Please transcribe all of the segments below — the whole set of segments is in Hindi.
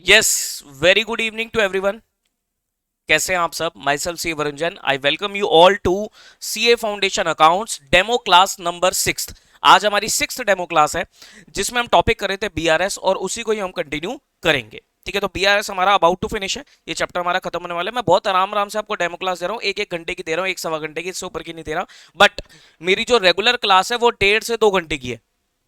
Yes, very good evening to everyone. कैसे हैं आप सब? Myself C Varunjan, I welcome you all to CA foundation accounts demo class number 6। आज हमारी 6th डेमो क्लास है जिसमें हम टॉपिक कर रहे थे बीआरएस और उसी को ही हम कंटिन्यू करेंगे। ठीक है, तो बीआरएस हमारा अबाउट टू फिनिश है, ये चैप्टर हमारा खत्म होने वाला है। मैं बहुत आराम आराम से आपको डेमो क्लास दे रहा हूँ, एक एक घंटे की दे रहा हूँ, एक सवा घंटे की, इससे ऊपर की नहीं दे रहा। बट मेरी जो रेगुलर क्लास है वो 1.5 से 2 घंटे की है।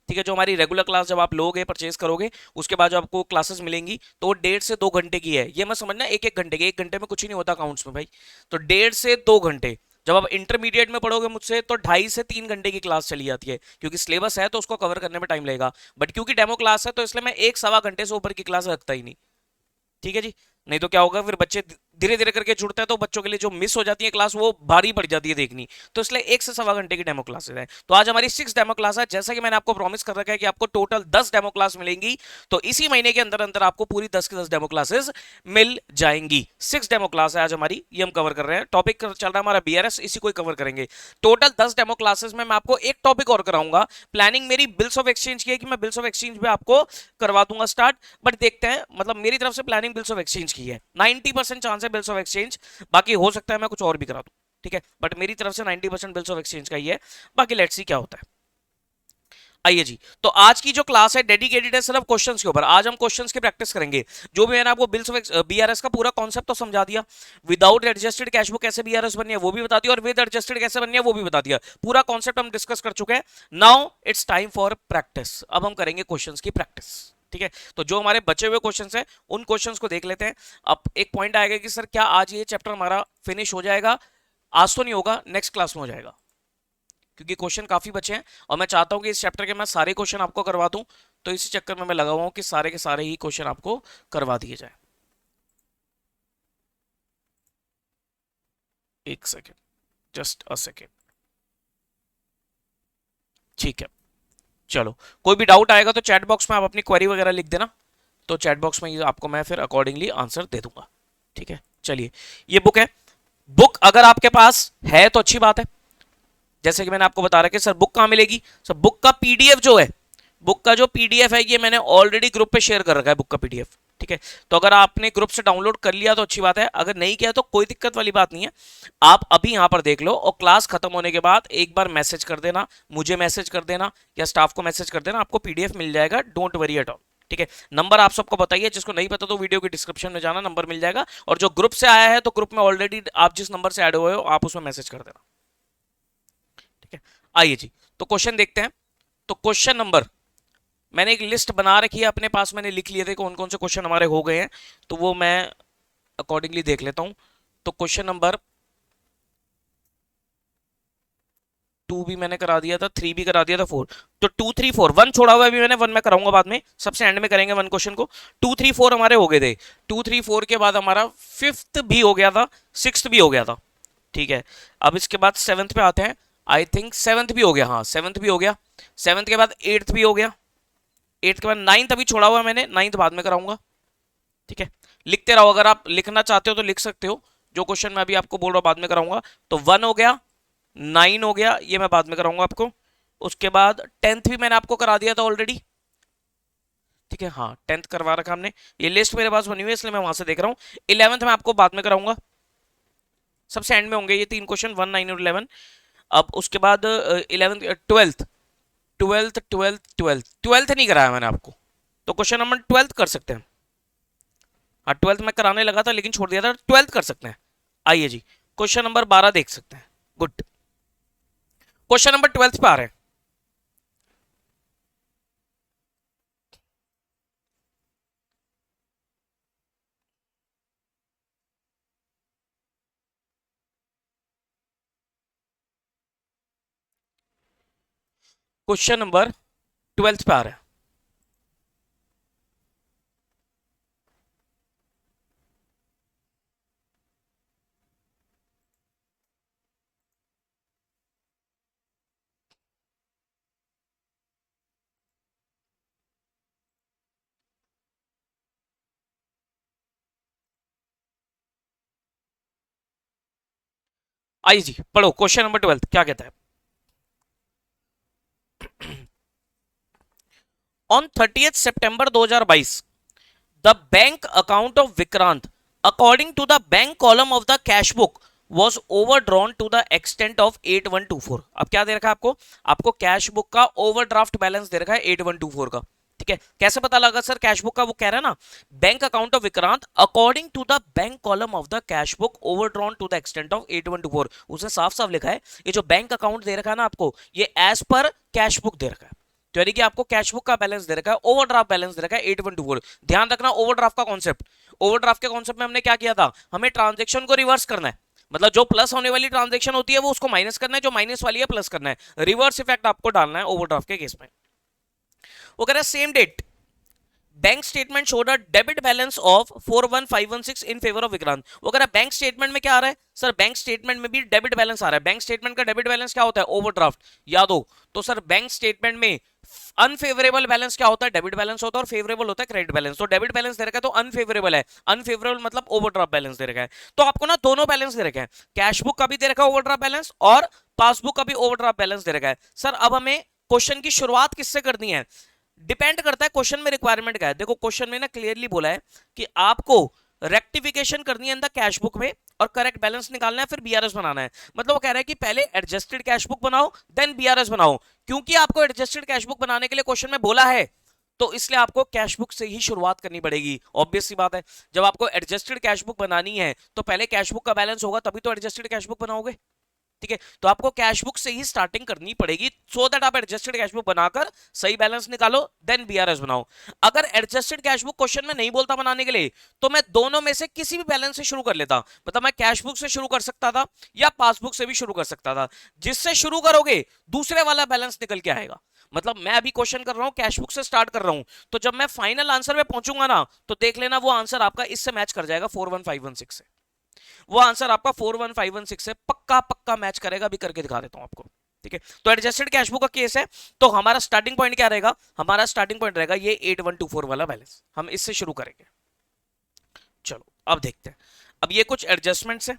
ठीक है, जो हमारी रेगुलर क्लास जब आप लोगे, परचेज करोगे, उसके बाद जो आपको क्लासेस मिलेंगी तो वो 1.5 से 2 घंटे की है। ये मैं समझना, एक एक घंटे की, 1 घंटे में कुछ ही नहीं होता अकाउंट्स में भाई। तो 1.5 से 2 घंटे। जब आप इंटरमीडिएट में पढ़ोगे मुझसे तो 2.5 से 3 घंटे की क्लास चली जाती है, क्योंकि सिलेबस है तो उसको कवर करने में टाइम लगेगा। बट क्योंकि डेमो क्लास है तो इसलिए मैं एक सवा घंटे से ऊपर की क्लास रखता ही नहीं। ठीक है जी। नहीं तो क्या होगा, फिर बच्चे धीरे धीरे करके जुड़ते हैं तो बच्चों के लिए जो मिस हो जाती है क्लास वो भारी पड़ जाती है देखनी। तो इसलिए 1 से सवा घंटे की डेमो क्लासेस है। तो आज हमारी 6 डेमो क्लास है, जैसा कि मैंने आपको प्रॉमिस कर रखा है कि आपको टोटल 10 डेमो क्लास मिलेंगी। तो इसी महीने के अंदर अंदर आपको पूरी 10 की 10 डेमो क्लासेस मिल जाएंगी। 6 डेमो क्लास है आज हमारी, ये हम कवर कर रहे हैं। टॉपिक चल रहा है हमारा बीआरएस, इसी को कवर करेंगे। टोटल 10 डेमो क्लासेस में मैं आपको एक टॉपिक और कराऊंगा। प्लानिंग मेरी बिल्स ऑफ एक्सचेंज की है कि मैं बिल्स ऑफ एक्सचेंज पे आपको करवा दूंगा स्टार्ट। बट देखते हैं, मतलब मेरी तरफ से प्लानिंग बिल्स ऑफ एक्सचेंज की है, 90% चांस है बिल्स ऑफ एक्सचेंज। बाकी हो सकता है मैं कुछ और भी करा दूं। ठीक है, बट मेरी तरफ से 90% बिल्स ऑफ एक्सचेंज का ही है। बाकी लेट्स सी क्या होता है। आइए जी, तो आज की जो क्लास है डेडिकेटेड है सिर्फ क्वेश्चंस के ऊपर। आज हम क्वेश्चंस की प्रैक्टिस करेंगे। जो भी मैंने आपको बिल्स ऑफ बीआरएस का पूरा कॉन्सेप्ट तो समझा दिया, विदाउट एडजस्टेड कैश बुक कैसे बीआरएस बनी है वो भी बता दिया, और विद एडजस्टेड कैसे बनी है वो भी बता दिया। पूरा कॉन्सेप्ट हम डिस्कस कर चुके हैं। Now it's time for practice. अब हम करेंगे क्वेश्चंस की प्रैक्टिस। ठीक है, तो जो हमारे बचे हुए क्वेश्चंस हैं उन क्वेश्चंस को देख लेते हैं। अब एक पॉइंट आएगा कि सर क्या आज ये चैप्टर हमारा फिनिश हो जाएगा? आज तो नहीं होगा, नेक्स्ट क्लास में हो जाएगा, क्योंकि क्वेश्चन काफी बचे हैं और मैं चाहता हूं कि इस चैप्टर के मैं सारे क्वेश्चन आपको करवा दूं। तो इसी चक्कर में मैं लगा हुआ हूं कि सारे के सारे ही क्वेश्चन आपको करवा दिए जाए। एक सेकेंड, जस्ट अ सेकेंड। ठीक है, चलो। कोई भी डाउट आएगा तो चैट बॉक्स में आप अपनी क्वेरी वगैरह लिख देना, तो चैट बॉक्स में ये आपको मैं फिर अकॉर्डिंगली आंसर दे दूंगा। ठीक है, चलिए। ये बुक है। बुक अगर आपके पास है तो अच्छी बात है। जैसे कि मैंने आपको बता रहा कि सर बुक कहां मिलेगी। सर बुक का पीडीएफ जो है, बुक का जो पीडीएफ है ये मैंने ऑलरेडी ग्रुप पे शेयर कर रखा है, बुक का पीडीएफ। ठीक है, तो अगर आपने ग्रुप से डाउनलोड कर लिया तो अच्छी बात है, अगर नहीं किया तो कोई दिक्कत वाली बात नहीं है। आप अभी यहां पर देख लो और क्लास खत्म होने के बाद एक बार मैसेज कर देना, मुझे मैसेज कर देना या स्टाफ को मैसेज कर देना, आपको पीडीएफ मिल जाएगा। Don't worry at all. ठीक है, नंबर आप सबको बताइए, जिसको नहीं पता तो वीडियो के डिस्क्रिप्शन में जाना, नंबर मिल जाएगा। और जो ग्रुप से आया है तो ग्रुप में ऑलरेडी आप जिस नंबर से ऐड हुए हो आप उसमें मैसेज कर देना। ठीक है, आइए जी, तो क्वेश्चन देखते हैं। तो क्वेश्चन नंबर, मैंने एक लिस्ट बना रखी है अपने पास, मैंने लिख लिए थे कौन कौन से क्वेश्चन हमारे हो गए हैं, तो वो मैं अकॉर्डिंगली देख लेता हूं। तो क्वेश्चन नंबर 2 भी मैंने करा दिया था, 3 भी करा दिया था, 4। तो 2 3 4 1 छोड़ा हुआ है अभी मैंने, 1 मैं कराऊंगा बाद में, सबसे एंड में करेंगे 1 क्वेश्चन को। 2 3 4 हमारे हो गए थे। 2 3 4 के बाद हमारा 5th भी हो गया था, 6th भी हो गया था। ठीक है, अब इसके बाद 7th पे आते हैं। आई थिंक 7th भी हो गया, हाँ 7th भी हो गया। 7th के बाद 8th भी हो गया। 8th के बाद 9th अभी छोड़ा हुआ है मैंने, 9th बाद में कराऊंगा। ठीक है, लिखते रहो, अगर आप लिखना चाहते हो तो लिख सकते हो। जो क्वेश्चन मैं अभी आपको बोल रहा हूं बाद में कराऊंगा। तो 1 हो गया, 9 हो गया, ये मैं बाद में कराऊंगा आपको। उसके बाद 10th भी मैंने आपको करा दिया था ऑलरेडी। ठीक है, हाँ 10th करवा रखा हमने, ये लिस्ट मेरे पास बनी हुई है इसलिए मैं वहां से देख रहा हूँ। 11th में आपको बाद में कराऊंगा, सबसे एंड में होंगे ये 3 क्वेश्चन, 1 9 और 11। अब उसके बाद 11th 12th, 12th नहीं कराया मैंने आपको, तो क्वेश्चन नंबर 12th कर सकते हैं। हाँ 12th में कराने लगा था लेकिन छोड़ दिया था, 12th कर सकते हैं। आइए जी, क्वेश्चन नंबर 12 देख सकते हैं। गुड, क्वेश्चन नंबर 12th पे आ रहे हैं। क्वेश्चन नंबर 12th पे आ रहे हैं। आइए जी, पढ़ो क्वेश्चन नंबर 12th क्या कहता है। On 30th September 2022, the bank account of Vikrant according to the bank column of the cash book was overdrawn to the extent of 8124। अब क्या दे रखा है आपको, आपको कैश बुक का ओवरड्राफ्ट बैलेंस दे रखा है 8124 का। ठीक है, कैसे पता लगा सर कैश बुक का, वो कह रहा है ना bank account of Vikrant according to the bank column of the cash book overdrawn to the extent of 8124। उसने साफ साफ लिखा है ये जो बैंक अकाउंट दे रखा है ना आपको, ये एज पर कैश बुक दे रखा है, तो यानी कि आपको कैश बुक का बैलेंस दे रखा है, ओवरड्राफ्ट बैलेंस दे रखा है 8124। ध्यान रखना ओवरड्राफ्ट का कॉन्सेप्ट, ओवरड्राफ्ट के कॉन्सेप्ट में हमने क्या किया था, हमें ट्रांजेक्शन को रिवर्स करना है, मतलब जो प्लस होने वाली ट्रांजैक्शन होती है वो उसको माइनस करना है, जो माइनस वाली है प्लस करना है, रिवर्स इफेक्ट आपको डालना है ओवरड्राफ्ट के केस में। वो कह रहा है same date bank statement showed a debit balance of 41516 in favour of Vikrant. वो कह रहा है बैंक स्टेटमेंट में क्या आ रहा है सर, बैंक स्टेटमेंट में भी डेबिट बैलेंस आ रहा है। बैंक स्टेटमेंट का डेबिट बैलेंस क्या होता है, ओवरड्राफ्ट, याद हो तो सर बैंक स्टेटमेंट में अनफेवरेबल बैलेंस क्या होता है, डेबिट बैलेंस होता है, और फेवरेबल होता है क्रेडिट बैलेंस। तो डेबिट बैलेंस दे रखा है तो अनफेवरेबल है, अनफेवरेबल मतलब ओवरड्राफ्ट बैलेंस दे रखा है। तो आपको ना दोनों बैलेंस दे रखे हैं, कैश बुक का भी दे रखा है ओवरड्राफ्ट बैलेंस और पासबुक का भी ओवरड्राफ्ट बैलेंस दे रखा है। सर अब हमें क्वेश्चन की शुरुआत किससे करनी है, डिपेंड करता है क्वेश्चन में रिक्वायरमेंट क्या है। देखो क्वेश्चन में ना क्लियरली बोला है कि आपको रेक्टिफिकेशन करनी है इन द कैश बुक में और करेक्ट बैलेंस निकालना है, फिर बीआरएस बनाना है। मतलब वो कह रहा है कि पहले एडजस्टेड कैश बुक बनाओ देन बीआरएस बनाओ। क्योंकि आपको एडजस्टेड कैश बुक बनाने के लिए क्वेश्चन में बोला है तो इसलिए आपको कैश बुक से ही शुरुआत करनी पड़ेगी। ऑब्वियस सी बात है, जब आपको एडजस्टेड कैश बुक बनानी है तो पहले कैश बुक का बैलेंस होगा तभी तो एडजस्टेड कैश बुक बनाओगे। ठीक है, तो आपको कैश बुक से ही स्टार्टिंग करनी पड़ेगी सो दैट आप एडजस्टेड कैश बुक बनाकर सही बैलेंस निकालो देन बीआरएस बनाओ। अगर एडजस्टेड कैश बुक क्वेश्चन में नहीं बोलता बनाने के लिए तो मैं दोनों में से किसी भी बैलेंस से शुरू कर लेता, मतलब मैं कैश बुक से शुरू कर सकता था या पासबुक से भी शुरू कर सकता था। जिससे शुरू करोगे दूसरे वाला बैलेंस निकल के आएगा। मतलब मैं अभी क्वेश्चन कर रहा हूं कैश बुक से स्टार्ट कर रहा हूं, तो जब मैं फाइनल आंसर में पहुंचूंगा ना तो देख लेना वो आंसर आपका इससे मैच कर जाएगा 41516 से। वो आंसर आपका 41516 से पक्का पक्का मैच करेगा, अभी करके दिखा देता हूं आपको। ठीक है, तो एडजस्टेड कैश बुक का केस है तो हमारा स्टार्टिंग पॉइंट क्या रहेगा, हमारा स्टार्टिंग पॉइंट रहेगा ये 8124 वाला बैलेंस, हम इससे शुरू करेंगे। चलो अब देखते हैं, अब ये कुछ एडजस्टमेंट्स है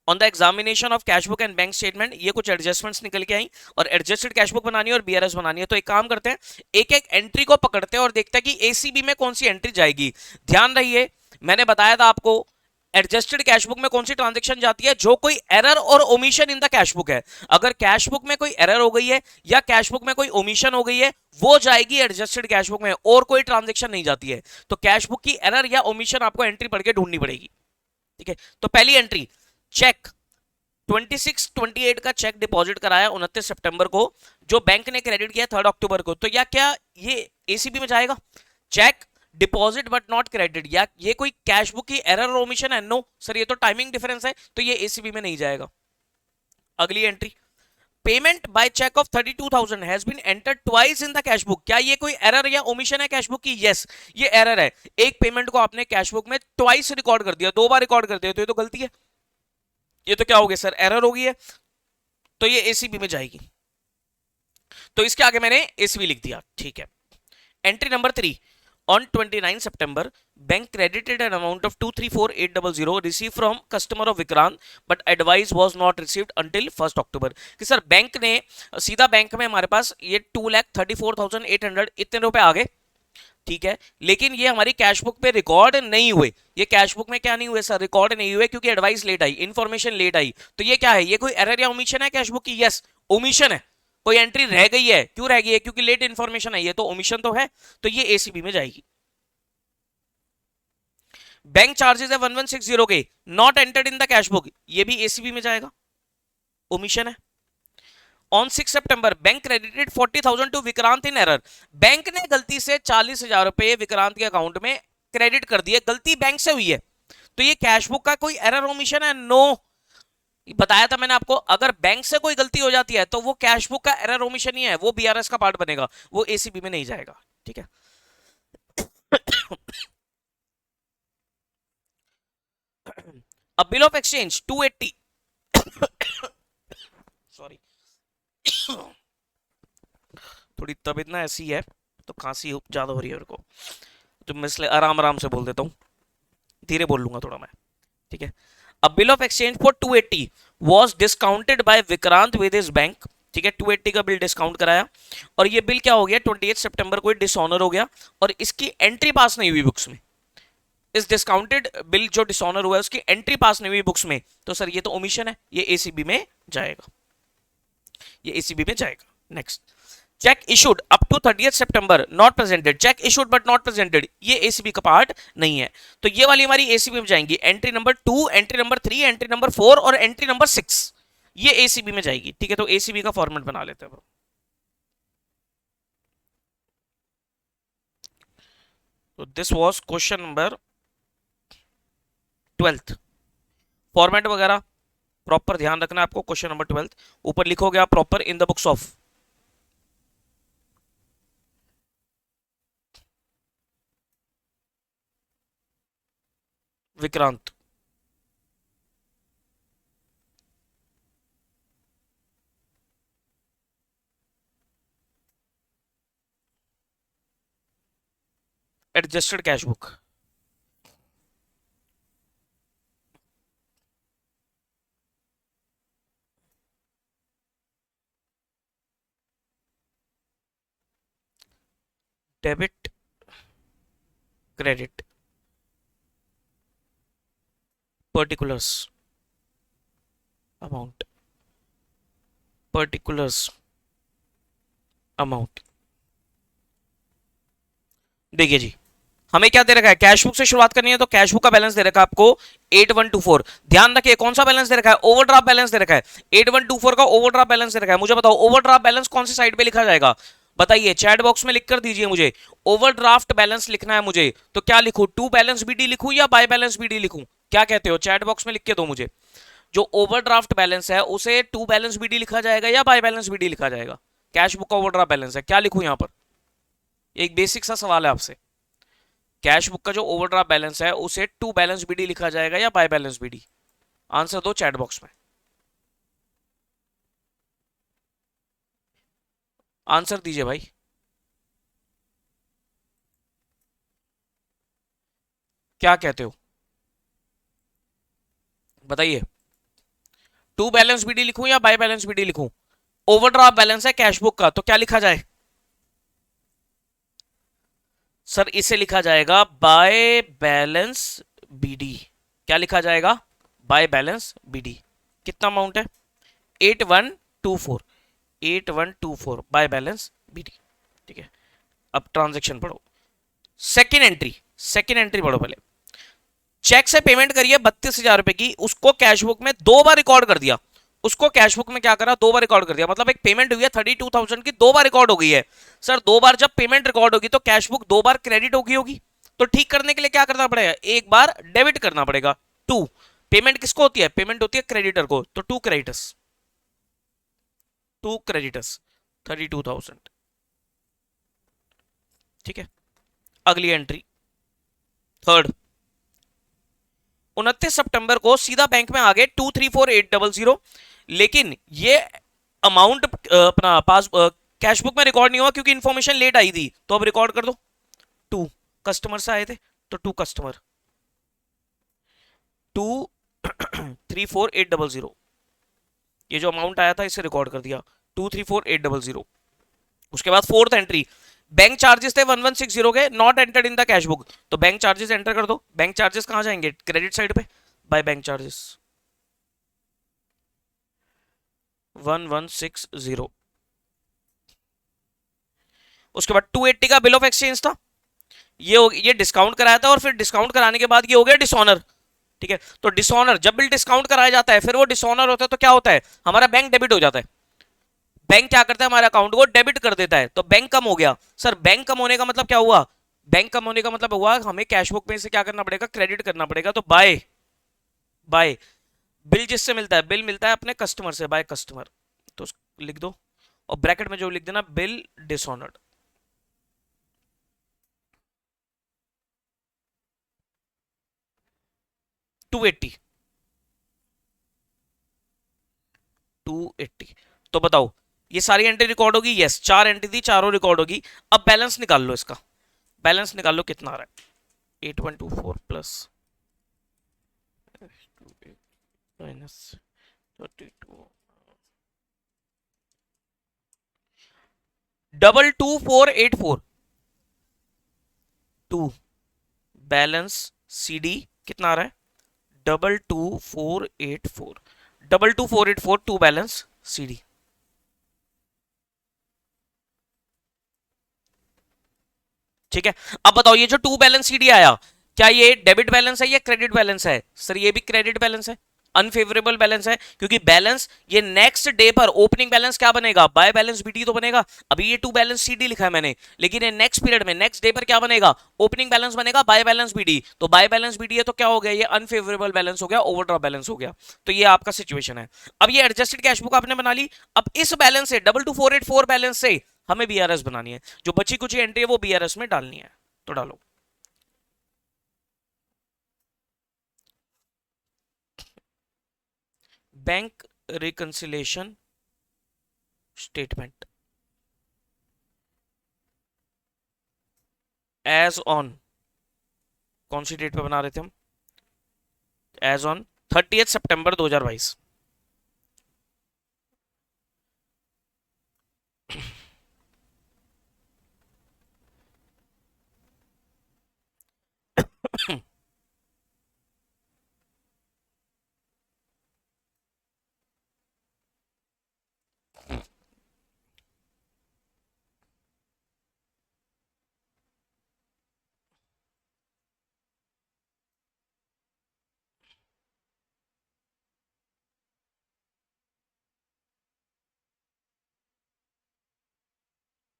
on the examination of cash book and bank statement, ये कुछ एडजस्टमेंट्स निकल के आई और एडजस्टेड कैश बुक बनानी है और बीआरएस बनानी है। तो एक काम करते हैं, एक एक एंट्री को पकड़ते हैं और देखते हैं कि एसीबी में कौन सी एंट्री जाएगी। ध्यान रहिए मैंने बताया था आपको एडजस्टेड कैश बुक में कौन सी ट्रांजैक्शन जाती है, जो कोई एरर और omission in the cash book है। अगर कैश बुक में कोई एरर हो गई है या कैश बुक में कोई ओमिशन हो गई है वो जाएगी एडजस्टेड कैश बुक में, और कोई ट्रांजैक्शन नहीं जाती है। तो कैश बुक की एरर या ओमिशन आपको एंट्री पढ़ के ढूंढनी पड़ेगी। ठीक है, तो पहली एंट्री चेक 2628 का चेक डिपॉजिट कराया 29 सितंबर को, जो बैंक ने क्रेडिट किया 3 अक्टूबर को। तो या क्या ये एसीबी में जाएगा, cheque deposit but not credit, या ये कोई कैश बुक की एरर और ओमिशन है, नो सर ये तो टाइमिंग डिफरेंस है तो ये एसीबी में नहीं जाएगा। अगली entry payment by cheque of 32,000 has been entered twice in the cash book, क्या ये कोई एरर या ओमिशन है कैश बुक की, यस ये एरर है। एक पेमेंट को आपने कैश बुक में ट्वाइस रिकॉर्ड कर दिया, 2 बार रिकॉर्ड कर दिया तो ये तो गलती है, ये तो क्या हो गया सर एरर हो गई है, तो ये एसीबी में जाएगी। तो इसके आगे मैंने एसीबी लिख दिया। ठीक है, entry number 3 on 29 September bank credited an amount of 234800 received from customer of Vikrant but advice was not received until 1st October। कि सर बैंक ने सीधा बैंक में हमारे पास ये 2,34,800 इतने रुपए आ गए, ठीक है, लेकिन ये हमारी कैश बुक पे रिकॉर्ड नहीं हुए। ये कैश बुक में क्या नहीं हुए सर, रिकॉर्ड नहीं हुए क्योंकि एडवाइस लेट आई, इंफॉर्मेशन लेट आई। तो ये क्या है, ये कोई एरर या ओमिशन है कैश बुक की, यस ओमिशन है। कोई एंट्री रह गई है, क्यों रह गई है, क्योंकि लेट इंफॉर्मेशन आई है, तो ओमिशन तो है, तो ये एसीबी में जाएगी। बैंक चार्जेस है 1160 के, not entered in the cash book, ये भी एसीबी में जाएगा, ओमिशन है। On 6 September bank credited 40,000 to Vikrant in error, bank ने गलती से 40,000 रुपए विक्रांत के अकाउंट में क्रेडिट कर दिए, गलती बैंक से हुई है। तो ये कैश बुक का कोई एरर ओमिशन है, नो। बताया था मैंने आपको, अगर बैंक से कोई गलती हो जाती है तो वो कैश बुक का एरर ओमिशन ही है, वो बीआरएस का पार्ट बनेगा, वो एसीबी में नहीं जाएगा। ठीक है, अब बिल ऑफ एक्सचेंज 280 सॉरी थोड़ी तबीयत ना ऐसी है तो खांसी ज्यादा हो रही है मेरे को, तो मैं इसलिए आराम आराम से बोल देता हूँ, धीरे बोल लूंगा थोड़ा मैं। ठीक है, a bill of exchange for 280 was discounted by Vikrant with his bank ठीक है, 280 का बिल डिस्काउंट कराया और ये बिल क्या हो गया, 28 सितंबर को डिसऑनर हो गया और इसकी एंट्री पास नहीं हुई बुक्स में। इस डिस्काउंटेड बिल जो डिसऑनर हुआ है उसकी एंट्री पास नहीं हुई बुक्स में, तो सर ये तो ओमिशन है, ये एसीबी में जाएगा, ये एसीबी में जाएगा। Next, cheque issued up to 30 सितंबर not presented, cheque issued but not presented, ये एसीबी का पार्ट नहीं है, तो ये वाली हमारी एसीबी में जाएंगी। Entry number 2, entry number 3, entry number 4 और एंट्री नंबर 6, ये एसीबी में जाएगी। ठीक है, तो एसीबी का फॉर्मेट बना लेते हैं। तो this was question number 12th। Format वगैरह प्रॉपर ध्यान रखना है आपको। क्वेश्चन नंबर 12th ऊपर लिखोगे आप proper, in the books of Vikrant. Adjusted cash book, debit credit, particulars amount, particulars amount. देखिए जी, हमें क्या दे रखा है, कैश बुक से शुरुआत करनी है, तो कैश बुक का बैलेंस दे रखा है आपको 8124। ध्यान रखिए कौन सा बैलेंस दे रखा है, ओवरड्राफ्ट बैलेंस दे रखा है। 8124 का ओवरड्राफ्ट बैलेंस दे रखा है। मुझे बताओ ओवरड्राफ्ट बैलेंस कौन सी साइड पे लिखा जाएगा, बताइए, चैट बॉक्स में लिख कर दीजिए मुझे। ओवरड्राफ्ट बैलेंस लिखना है मुझे, तो क्या लिखूं, टू बैलेंस बीडी लिखूं या बाय बैलेंस बीडी लिखूं, क्या कहते हो, चैट बॉक्स में लिख के दो मुझे। जो ओवरड्राफ्ट बैलेंस है उसे टू बैलेंस बीडी लिखा जाएगा या बाय बैलेंस बीडी लिखा जाएगा। कैश बुक का ओवरड्राफ्ट बैलेंस है, क्या लिखूं यहां पर, एक बेसिक सा सवाल है आपसे। कैश बुक का जो ओवरड्राफ्ट बैलेंस है उसे टू बैलेंस बीडी लिखा जाएगा या बाय बैलेंस बीडी, आंसर दो चैट बॉक्स में, आंसर दीजिए भाई। क्या कहते हो बताइए, टू बैलेंस बीडी लिखूं या बाय बैलेंस बीडी लिखूं। ओवरड्राफ्ट बैलेंस है कैश बुक का, तो क्या लिखा जाए, सर इसे लिखा जाएगा बाय बैलेंस बीडी। क्या लिखा जाएगा, बाय बैलेंस बीडी। कितना अमाउंट है, 8124, 8124 बाय बैलेंस बीडी। ठीक है, अब ट्रांजेक्शन पढ़ो। सेकेंड एंट्री, सेकेंड एंट्री पढ़ो पहले। चेक से पेमेंट करिए 32,000 रुपए की, उसको कैश बुक में 2 बार रिकॉर्ड कर दिया। उसको कैश बुक में क्या करा, 2 बार रिकॉर्ड कर दिया, मतलब एक पेमेंट हुई है 32,000 की, 2 बार रिकॉर्ड हो गई है। सर 2 बार जब पेमेंट रिकॉर्ड होगी तो कैश बुक 2 बार क्रेडिट होगी। तो ठीक करने के लिए क्या करना पड़ेगा, एक बार डेबिट करना पड़ेगा। टू पेमेंट किसको होती है, पेमेंट होती है क्रेडिटर को, तो टू क्रेडिटर्स, टू क्रेडिटर्स 32,000। ठीक है, अगली एंट्री थर्ड, 29 सितंबर को सीधा बैंक में आ गए 234800, लेकिन ये अमाउंट अपना पास कैश बुक में रिकॉर्ड नहीं हुआ क्योंकि इंफॉर्मेशन लेट आई थी, तो अब रिकॉर्ड कर दो। टू कस्टमर से आए थे, तो टू कस्टमर, 234800, ये जो अमाउंट आया था इसे रिकॉर्ड कर दिया 234800। उसके बाद फोर्थ एंट्री, बैंक चार्जेस थे 1160 के, not entered in the cash book, तो बैंक चार्जेस एंटर कर दो। बैंक चार्जेस कहां जाएंगे, क्रेडिट साइड पे, बाय बैंक चार्जेस 1160। उसके बाद 280 का बिल ऑफ एक्सचेंज था, ये डिस्काउंट कराया था और फिर डिस्काउंट कराने के बाद ये हो गया डिसऑनर। ठीक है, तो डिसऑनर, जब बिल डिस्काउंट कराया जाता है फिर वो डिसऑनर होता है, तो क्या होता है, हमारा बैंक डेबिट हो जाता है। बैंक क्या करता है, हमारे अकाउंट को डेबिट कर देता है, तो बैंक कम हो गया। सर बैंक कम होने का मतलब क्या हुआ, बैंक कम होने का मतलब हुआ हमें कैश बुक में से क्या करना पड़ेगा, क्रेडिट करना पड़ेगा। तो बाय, बाय बिल जिससे मिलता है, बिल मिलता है अपने कस्टमर से, बाय कस्टमर, तो लिख दो और ब्रैकेट में जो लिख देना, बिल डिसऑनर्ड। टू एट्टी, तो बताओ ये सारी एंट्री रिकॉर्ड होगी, यस, 4 एंट्री थी, चारों रिकॉर्ड होगी। अब बैलेंस निकाल लो, इसका बैलेंस निकाल लो कितना आ रहा है, 8124 plus minus 32, 22484 to balance CD कितना आ रहा है? 22484 22484 टू बैलेंस CD। ठीक है, अब बताओ ये जो टू बैलेंस सीडी आया, क्या ये डेबिट बैलेंस है या क्रेडिट बैलेंस है? सर ये भी क्रेडिट बैलेंस है, अनफेवरेबल बैलेंस है, क्योंकि बैलेंस ये नेक्स्ट डे पर ओपनिंग बैलेंस क्या बनेगा? बाय बैलेंस बीडी तो बनेगा। अभी ये टू बैलेंस सीडी लिखा है मैंने, लेकिन ये नेक्स्ट पीरियड में नेक्स्ट डे पर क्या बनेगा? ओपनिंग बैलेंस बनेगा बाय बैलेंस बीडी। तो बाय बैलेंस बीडी है तो क्या हो गया? ये अनफेवरेबल बैलेंस हो गया, ओवरड्राफ्ट बैलेंस हो गया। तो ये आपका सिचुएशन है। अब ये एडजस्टेड कैश बुक आपने बना ली। अब इस बैलेंस से 22484 बैलेंस से हमें बीआरएस बनानी है। जो बची कुछ एंट्री है वो बीआरएस में डालनी है, तो डालो। Bank reconciliation statement as on, कौन सी डेट पे बना रहे थे हम? एज ऑन 30 सितंबर 2022।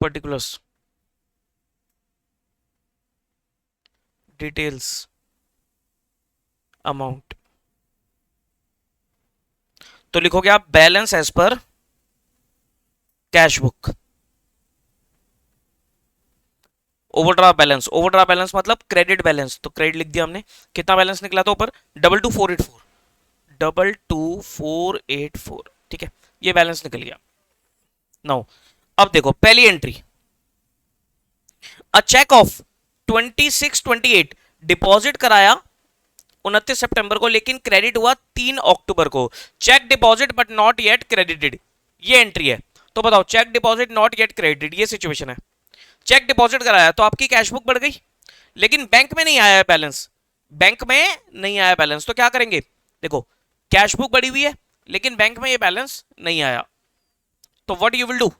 पर्टिकुलर्स, डिटेल्स, अमाउंट, तो लिखोगे आप balance as per cash book. Overdraft balance, overdraft balance मतलब क्रेडिट बैलेंस, तो क्रेडिट लिख दिया हमने। कितना बैलेंस निकला था ऊपर? 22484, 22484। ठीक है, ये बैलेंस निकल गया। नाउ अब देखो पहली entry, a cheque of 2628 deposit कराया 29 सितंबर को, लेकिन क्रेडिट हुआ 3 अक्टूबर को। Cheque deposit but not yet credited, ये एंट्री है। तो बताओ cheque deposit not yet credited, ये सिचुएशन है। चेक डिपॉजिट कराया तो आपकी कैश बुक बढ़ गई, लेकिन बैंक में नहीं आया है बैलेंस, बैंक में नहीं आया बैलेंस, तो क्या करेंगे? देखो कैश बुक बढ़ी हुई है लेकिन बैंक में ये बैलेंस नहीं आया, तो what you will do?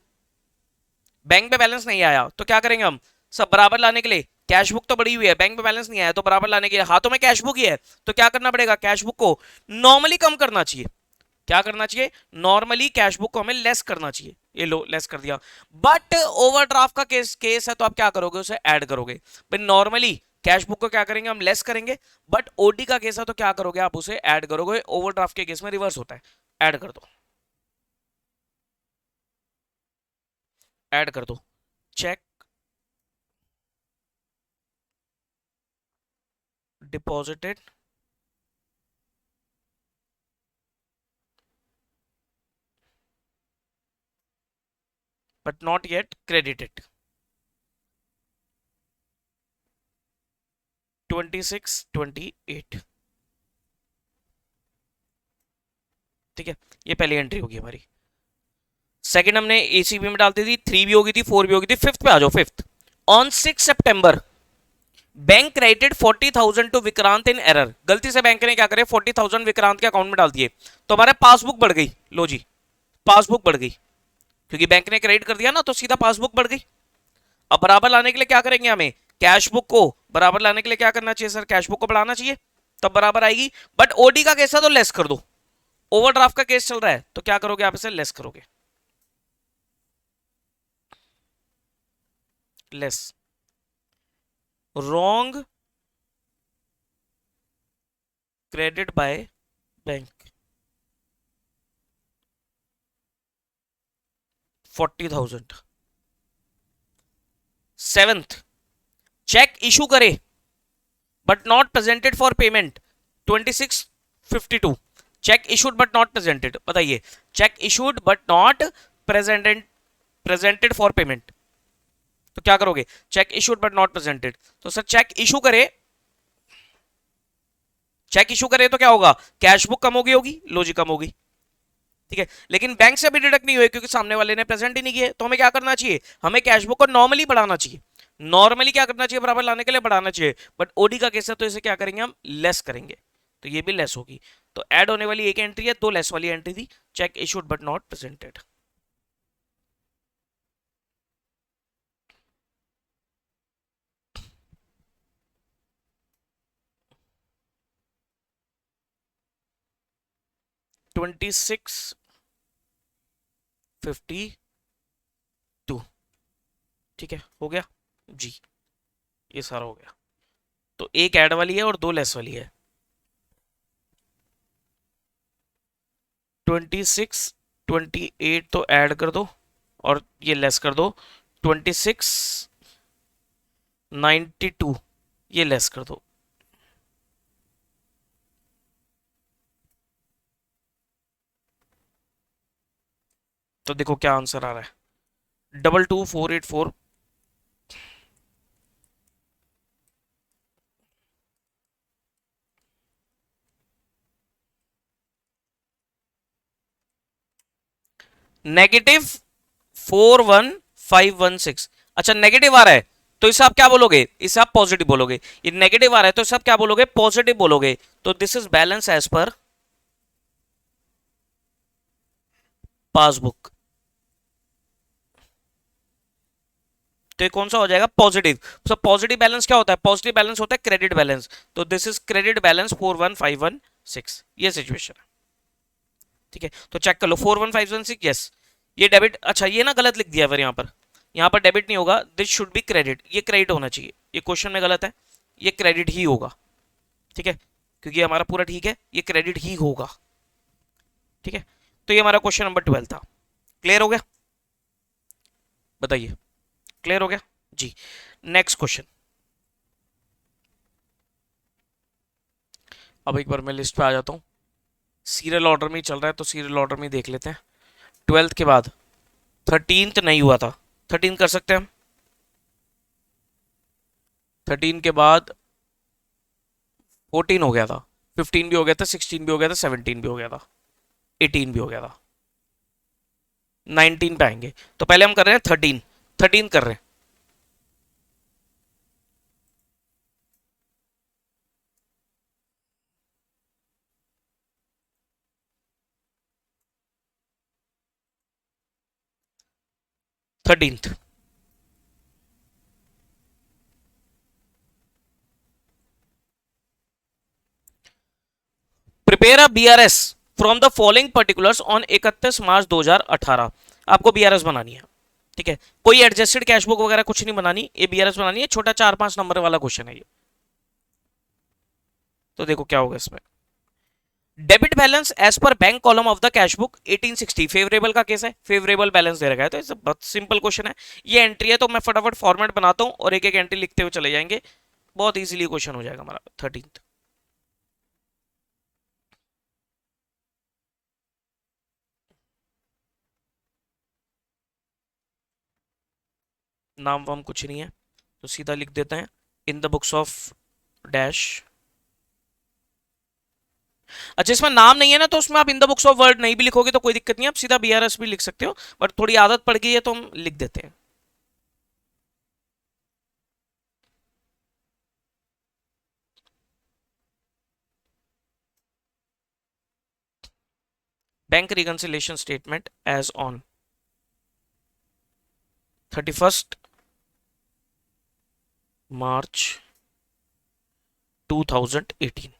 Bank में बैलेंस नहीं आया तो क्या करेंगे हम? सब बराबर लाने के लिए, कैश बुक तो बढ़ी हुई है, बैंक में बैलेंस नहीं आया, तो बराबर लाने के लिए हाथों में कैश बुक ही है, तो क्या करना पड़ेगा? कैश बुक को नॉर्मली कम करना चाहिए। क्या करना चाहिए? नॉर्मली कैश बुक को हमें लेस करना चाहिए। ये लो लेस कर दिया, बट ओवरड्राफ्ट का केस है तो आप क्या करोगे? उसे ऐड करोगे। भाई नॉर्मली कैश बुक को क्या करेंगे? हम लेस करेंगे, बट ओडी का केस है तो क्या करोगे? आप उसे ऐड करोगे। ओवरड्राफ्ट के केस में रिवर्स होता है, ऐड कर दो, ऐड कर दो। Check deposited but not yet credited, 2628। ठीक है, ये पहली एंट्री होगी हमारी। सेकंड हमने एसीबी में डालती थी, 3 भी होगी थी, 4 भी होगी थी। फिफ्थ पे आ जाओ। Fifth, on 6 September bank credited 40,000 to Vikrant in error. गलती से बैंक ने क्या करे? 40,000 विक्रांत के अकाउंट में डाल दिए, तो हमारे पासबुक बढ़ गई। लो जी, पासबुक बढ़ गई, क्योंकि बैंक ने क्रेडिट कर दिया ना, तो सीधा पासबुक बढ़ गई। अब बराबर लाने के लिए क्या करेंगे? हमें कैश बुक को बराबर लाने के लिए क्या करना चाहिए? सर कैश बुक को बढ़ाना चाहिए, तब बराबर आएगी। बट ओडी का केस है तो लेस कर दो। ओवरड्राफ्ट का केस चल रहा है तो क्या करोगे? आप इसे लेस करोगे, less. Wrong credit by bank 40,000। Seventh, cheque issue करे but not presented for payment 2652। Cheque issued but not presented, बताइए। Cheque issued but not presented presented for payment, तो क्या करोगे? Cheque issued but not presented. तो सर चेक इशू करे, चेक इशू करे तो क्या होगा? कैश बुक कम होगी, लो जी कम होगी। ठीक है, लेकिन बैंक से भी डिडक्ट नहीं हुए क्योंकि सामने वाले ने प्रेजेंट ही नहीं किए। तो हमें क्या करना चाहिए, हमें कैश बुक को नॉर्मली बढ़ाना चाहिए। नॉर्मली क्या करना चाहिए, बराबर लाने के लिए बढ़ाना चाहिए। बट ओडी का केस है तो इसे क्या करेंगे, हम लेस करेंगे, तो ये भी लेस होगी। तो ऐड होने वाली एक एंट्री है, दो लेस वाली एंट्री थी, check issued but not presented. Twenty six 52, ठीक है, हो गया जी, ये सारा हो गया। तो एक ऐड वाली है और दो लेस वाली है। 26 28 तो ऐड कर दो और ये लेस कर दो। 26 92 ये लेस कर दो। तो देखो क्या आंसर आ रहा है, 22484। नेगेटिव 41516। अच्छा नेगेटिव आ रहा है तो इसे आप क्या बोलोगे, इसे आप पॉजिटिव बोलोगे। ये नेगेटिव आ रहा है तो इसे आप क्या बोलोगे, पॉजिटिव बोलोगे। तो this is balance as per passbook. तो ये कौन सा हो जाएगा, पॉजिटिव। सब पॉजिटिव बैलेंस क्या होता है, पॉजिटिव बैलेंस होता है क्रेडिट बैलेंस। तो दिस इज क्रेडिट बैलेंस 41516, ये सिचुएशन है। ठीक है, तो चेक कर लो 41516, यस ये डेबिट। अच्छा ये ना गलत लिख दिया फिर यहाँ पर डेबिट नहीं होगा, दिस शुड बी क्रेडिट, ये क्रेडिट होना चाहिए। ये क्वेश्चन में गलत है, ये क्रेडिट ही होगा। ठीक है, क्योंकि हमारा पूरा ठीक है, ये क्रेडिट ही होगा। ठीक है, तो ये हमारा क्वेश्चन नंबर 12 था। क्लियर हो गया, बताइए, क्लियर हो गया जी। नेक्स्ट क्वेश्चन, अब एक बार मैं लिस्ट पे आ जाता हूँ। सीरियल ऑर्डर में ही चल रहा है तो सीरियल ऑर्डर में ही देख लेते हैं। 12th के बाद 13th नहीं हुआ था, 13 कर सकते हैं हम। 13 के बाद 14 हो गया था, 15 भी हो गया था, 16 भी हो गया था, 17 भी हो गया था, 18 भी हो गया था, 19 पे आएंगे। तो पहले हम कर रहे हैं 13, 13 कर रहे हैं। Thirteenth, prepare a BRS from the following particulars on 31 March 2018। आपको बीआरएस बनानी है। ठीक है, कोई एडजस्टेड कैशबुक वगैरह कुछ नहीं बनानी, ये बीआरएस बनानी है। छोटा 4-5 नंबर वाला क्वेश्चन है ये। तो देखो क्या होगा इसमें, debit balance as per bank column of the cash book 1860, favourable का केस है, फेवरेबल बैलेंस दे रखा है। तो ये बहुत सिंपल क्वेश्चन है, ये एंट्री है। तो मैं फटाफट फॉर्मेट बनाता हूं और एक एक एंट्री लिखते हुए चले जाएंगे, बहुत इजीली क्वेश्चन हो जाएगा हमारा। 13th, नाम वाम कुछ नहीं है तो सीधा लिख देते हैं इन द बुक्स ऑफ डैश। अच्छा इसमें नाम नहीं है ना, तो उसमें आप इन द बुक्स ऑफ वर्ड नहीं भी लिखोगे तो कोई दिक्कत नहीं है, आप सीधा बीआरएस भी लिख सकते हो। बट थोड़ी आदत पड़ गई है तो हम लिख देते हैं। Bank reconciliation statement as on 31 March 2018।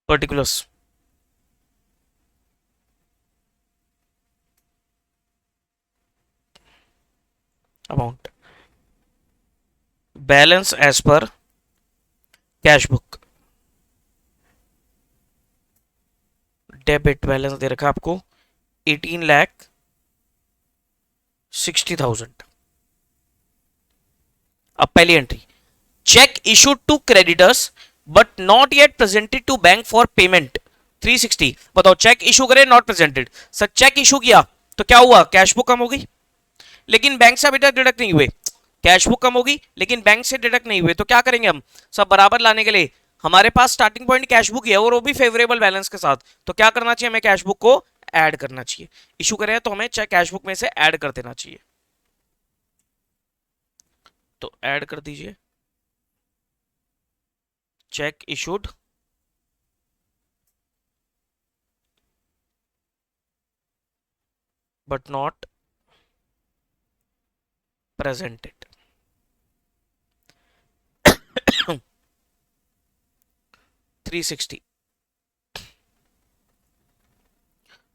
Particulars, amount, balance as per cash book, debit balance दे रखा आपको 18,60,000। अब पहली entry, cheque issued to creditors but not yet presented to bank for payment 360। बताओ, चेक इशू करे not presented, sir cheque issue किया तो क्या हुआ, कैश बुक कम हो गई, लेकिन बैंक से अभी तक डिडक्ट नहीं हुए, कैश बुक कम होगी लेकिन बैंक से डिडक्ट नहीं हुए, तो क्या करेंगे हम, सब बराबर लाने के लिए हमारे पास स्टार्टिंग पॉइंट कैश बुक है और वो भी फेवरेबल बैलेंस के साथ, तो क्या करना चाहिए हमें, कैश बुक को ऐड करना चाहिए, इशू करे तो हमें चेक कैश बुक में से ऐड कर देना चाहिए, तो ऐड कर दीजिए cheque issued but not presented. Three sixty.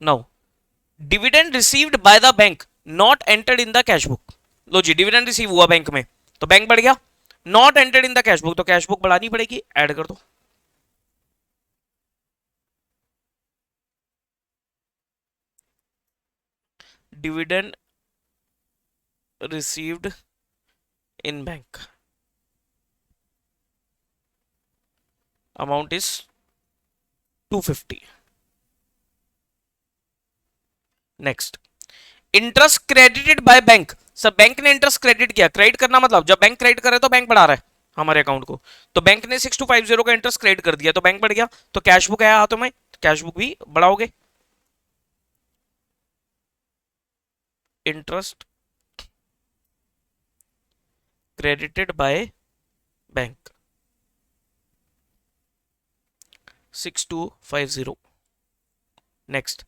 Now dividend received by the bank not entered in the cash book. लो जी, डिविडेंड रिसीव हुआ बैंक में तो बैंक बढ़ गया, not entered in the cash book तो कैश बुक बढ़ानी पड़ेगी, ऐड कर दो। Dividend received in bank, amount is 250। Next, interest credited by bank, सब बैंक ने इंटरेस्ट क्रेडिट किया, क्रेडिट करना मतलब जब बैंक क्रेडिट करे तो बैंक बढ़ा रहा है हमारे अकाउंट को, तो बैंक ने 6250 का इंटरेस्ट क्रेडिट कर दिया तो बैंक बढ़ गया, तो कैश बुक है हाथों में, कैश बुक भी बढ़ाओगे। Interest credited by bank 6250। Next,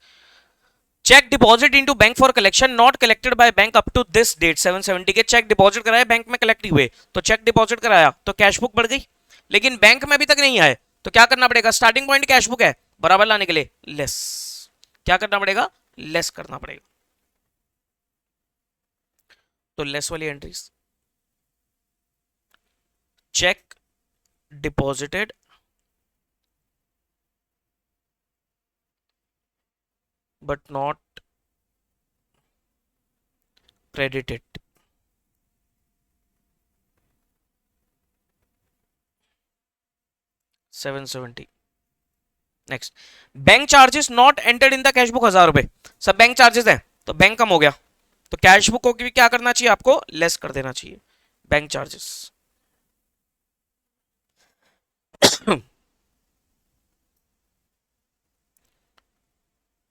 cheque deposit into bank for collection not collected by bank up to this date 770 के चेक डिपॉजिट कराए बैंक में कलेक्ट हुए, तो चेक डिपॉजिट कराया तो कैश बुक बढ़ गई, लेकिन बैंक में अभी तक नहीं आए तो क्या करना पड़ेगा, स्टार्टिंग पॉइंट कैश बुक है बराबर लाने के लिए लेस, क्या करना पड़ेगा, लेस करना पड़ेगा, तो लेस वाली entries, check deposited but not credited 770। Next, bank charges not entered in the cash book 1000 रुपए, सब बैंक चार्जेस है तो बैंक कम हो गया, तो कैश बुक को भी क्या करना चाहिए, आपको लेस कर देना चाहिए bank charges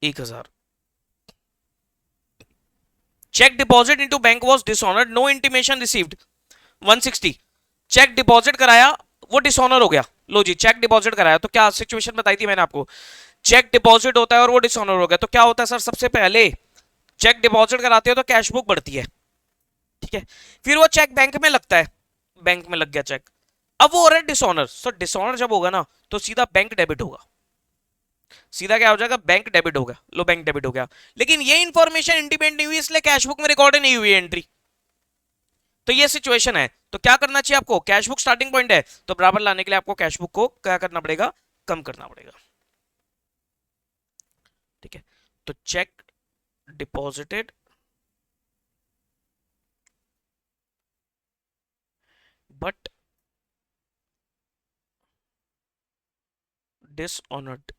1000। Cheque deposit into bank was dishonoured no intimation received 160। Cheque deposit कराया वो डिसऑनर हो गया, लो जी चेक डिपॉजिट कराया तो क्या सिचुएशन बताई थी मैंने आपको, चेक डिपॉजिट होता है और वो डिसऑनर हो गया तो क्या होता है सर, सबसे पहले चेक डिपॉजिट कराते हो तो कैश बुक बढ़ती है, ठीक है, फिर वो चेक बैंक में लगता है, बैंक में लग गया चेक, अब वो हो रहा है डिसऑनर, सो डिसऑनर जब होगा ना तो सीधा बैंक डेबिट होगा, सीधा क्या हो जाएगा, बैंक डेबिट होगा, लो बैंक डेबिट हो गया, लेकिन ये इंफॉर्मेशन इंटीमेट नहीं हुई इसलिए कैश बुक में रिकॉर्ड नहीं हुई एंट्री, तो ये सिचुएशन है, तो क्या करना चाहिए आपको, कैश बुक स्टार्टिंग पॉइंट है तो बराबर लाने के लिए आपको कैश बुक को क्या करना पड़ेगा, कम करना पड़ेगा, ठीक है, तो cheque deposited but dishonoured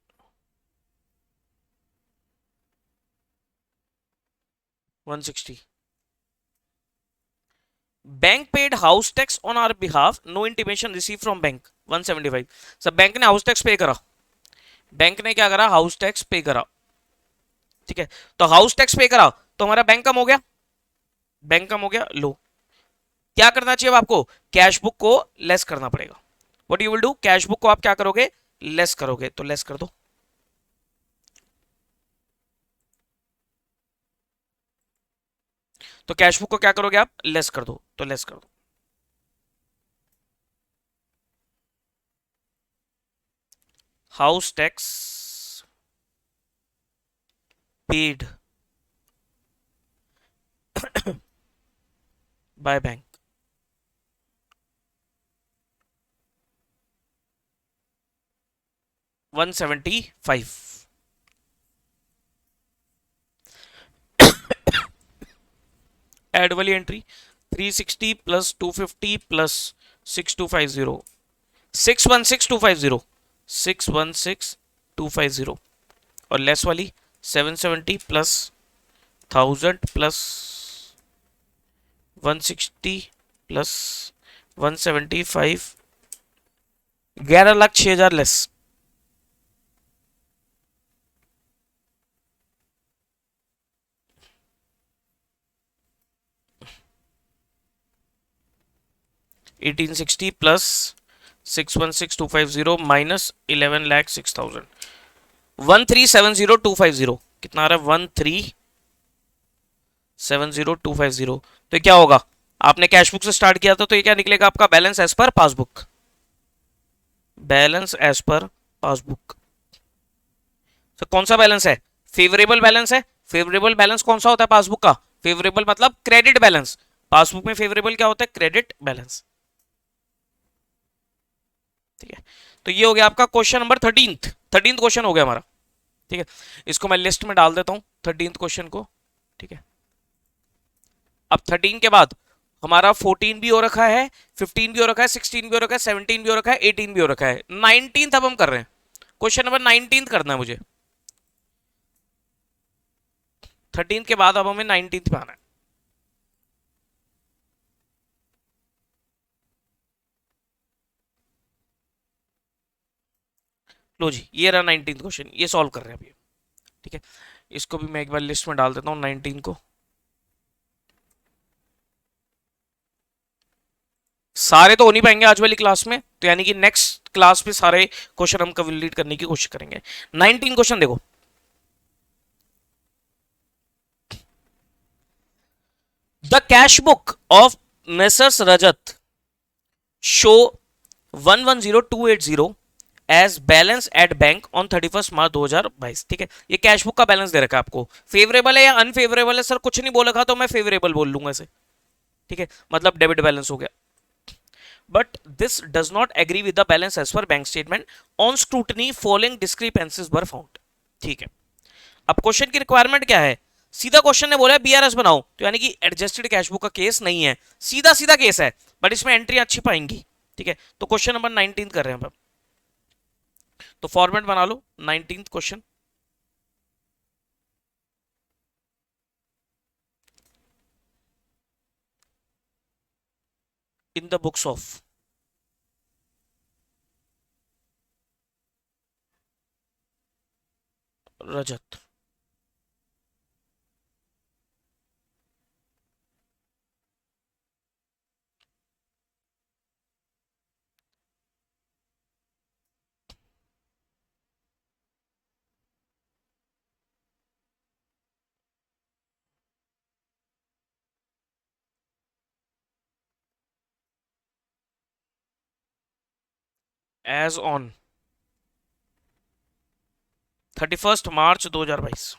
160। Bank paid house tax on our behalf no intimation receive from bank 175। सब बैंक ने हाउस टैक्स पे करा, बैंक ने क्या करा, हाउस टैक्स पे करा, ठीक है, तो हाउस टैक्स पे करा तो हमारा बैंक कम हो गया, बैंक कम हो गया, लो क्या करना चाहिए अब आपको, कैश बुक को लेस करना पड़ेगा, what you will do, cash book को आप क्या करोगे, लेस करोगे, तो लेस कर दो, तो कैश बुक को क्या करोगे आप, लेस कर दो, तो लेस कर दो, house tax paid by bank 175। Add वाली एंट्री 360 प्लस 250 प्लस 6250, 616250, 616250, और लेस वाली 770 plus 1000 plus 160 plus 175, 11,06,000 less. 1860 plus 616250 minus 11,06,000, 1370,250 कितना आ रहा है? 1370,250। तो क्या होगा? आपने कैश बुक से स्टार्ट किया था, तो ये क्या निकलेगा आपका? Balance as per passbook, balance as per passbook. तो कौन सा बैलेंस है? फेवरेबल बैलेंस है। फेवरेबल बैलेंस कौन सा होता है पासबुक का? फेवरेबल मतलब क्रेडिट बैलेंस। पासबुक में फेवरेबल क्या होता है? Credit balance. ठीक है, तो ये हो गया आपका क्वेश्चन नंबर 13th क्वेश्चन हो गया हमारा। ठीक है, इसको मैं लिस्ट में डाल देता हूं 13th क्वेश्चन को। ठीक है, अब 13 के बाद हमारा 14 भी हो रखा है, 15 भी हो रखा है, 16 भी हो रखा है, 17 भी हो रखा है, 18 भी हो रखा है, 19th अब हम कर रहे हैं। क्वेश्चन नंबर 19 करना है मुझे। 13 के बाद अब हमें 19th पे आना है। लो जी, ये रहा 19th क्वेश्चन, ये सॉल्व कर रहे हैं अभी। ठीक है, इसको भी मैं एक बार लिस्ट में डाल देता हूँ 19 को। सारे तो हो नहीं पाएंगे आज वाली क्लास में, तो यानी कि नेक्स्ट क्लास में सारे क्वेश्चन हम कंप्लीट करने की कोशिश करेंगे। 19 क्वेश्चन देखो। The cash book of Messrs Rajat show 110280 as balance at bank on 31 March 2022। ठीक है, ये कैश बुक का बैलेंस दे रखा है आपको। फेवरेबल है या अनफेवरेबल है? सर कुछ नहीं बोल रखा, तो मैं फेवरेबल बोल लूंगा इसे। ठीक है, मतलब डेबिट बैलेंस हो गया। But this does not agree with the balance as per bank statement, on scrutiny following discrepancies were found. ठीक है, अब क्वेश्चन की रिक्वायरमेंट क्या है? सीधा क्वेश्चन ने बोला बीआरएस बनाओ, तो यानी कि एडजस्टेड कैश बुक का केस नहीं है, सीधा सीधा केस है, बट इसमें एंट्री अच्छी पाएंगी। ठीक है, तो क्वेश्चन नंबर 19 कर रहे हैं हम। तो फॉर्मेट बना लो 19th question. In the books of Rajat. As on 31 March 2022।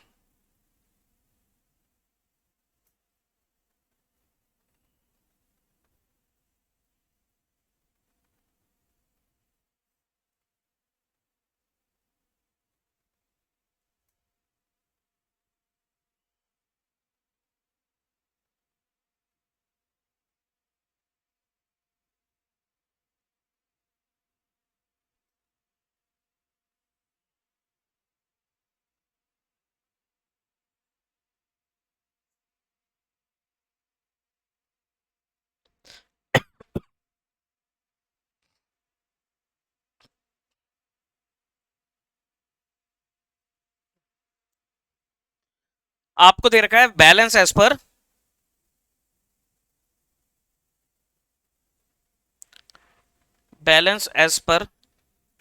आपको दे रखा है balance as per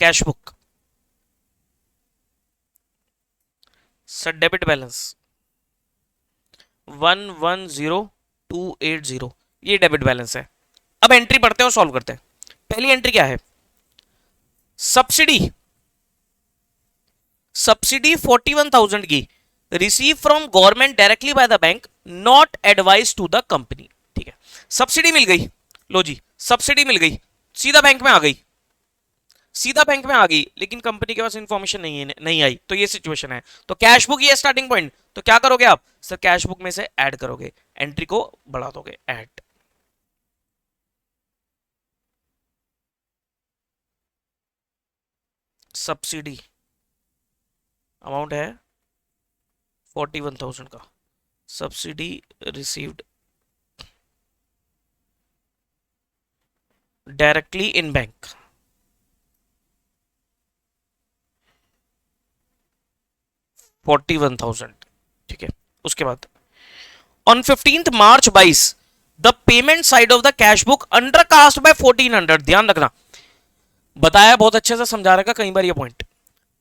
cash book. Sir debit balance 110280, ये डेबिट बैलेंस है। अब एंट्री पढ़ते हैं और सॉल्व करते हैं। पहली एंट्री क्या है? सब्सिडी, सब्सिडी 41,000 की receive from government directly by the bank, not advice to the company. ठीक है, सब्सिडी मिल गई। लो जी, सब्सिडी मिल गई, सीधा बैंक में आ गई, सीधा बैंक में आ गई, लेकिन कंपनी के पास इंफॉर्मेशन नहीं आई, तो ये सिचुएशन है। तो कैश बुक ये स्टार्टिंग पॉइंट, तो क्या करोगे आप? सर कैश बुक में से ऐड करोगे, एंट्री को बढ़ा दोगे, ऐड। सब्सिडी अमाउंट है 41,000 का, subsidy received directly in bank, 41,000। ठीक है, उसके बाद on 15th March 22 the payment side of the cash book undercast bye 1400। ध्यान रखना, बताया बहुत अच्छे से समझा रखा कई बार ये पॉइंट।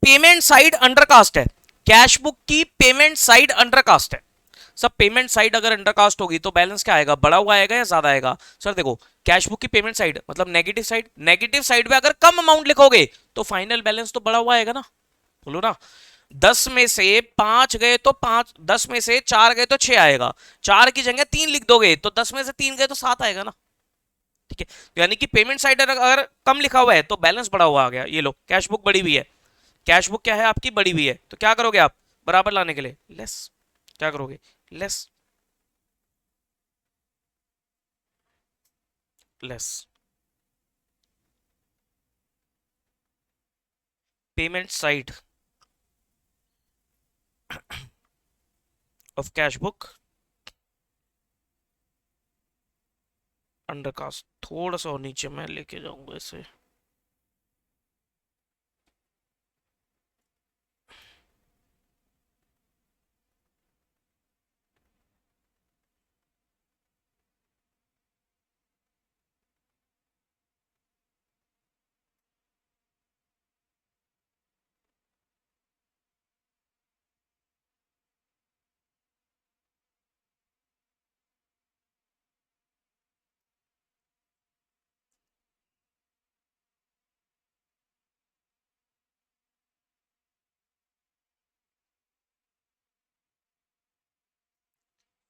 पेमेंट साइड अंडरकास्ट है, कैश बुक की पेमेंट साइड अंडरकास्ट है। सब पेमेंट साइड अगर अंडरकास्ट होगी तो बैलेंस क्या आएगा, बढ़ा हुआ आएगा या ज्यादा आएगा? सर देखो, कैश बुक की पेमेंट साइड मतलब नेगेटिव साइड, नेगेटिव साइड पे अगर कम अमाउंट लिखोगे तो फाइनल बैलेंस तो बढ़ा हुआ आएगा ना, बोलो ना। 10 में से 5 गए तो 5, 10 में से 4 गए तो 6 आएगा, 4 की जगह 3 लिख दोगे तो 10 में से 3 गए तो 7 आएगा ना। ठीक है, तो यानी कि पेमेंट साइड अगर कम लिखा हुआ है तो बैलेंस बढ़ा हुआ आ गया। ये लो, कैश बुक बड़ी हुई है, कैश बुक क्या है आपकी, बड़ी हुई है, तो क्या करोगे आप बराबर लाने के लिए लेस, क्या करोगे less, less. Payment side of cash book undercast, थोड़ा सा और नीचे मैं लेके जाऊंगा इसे,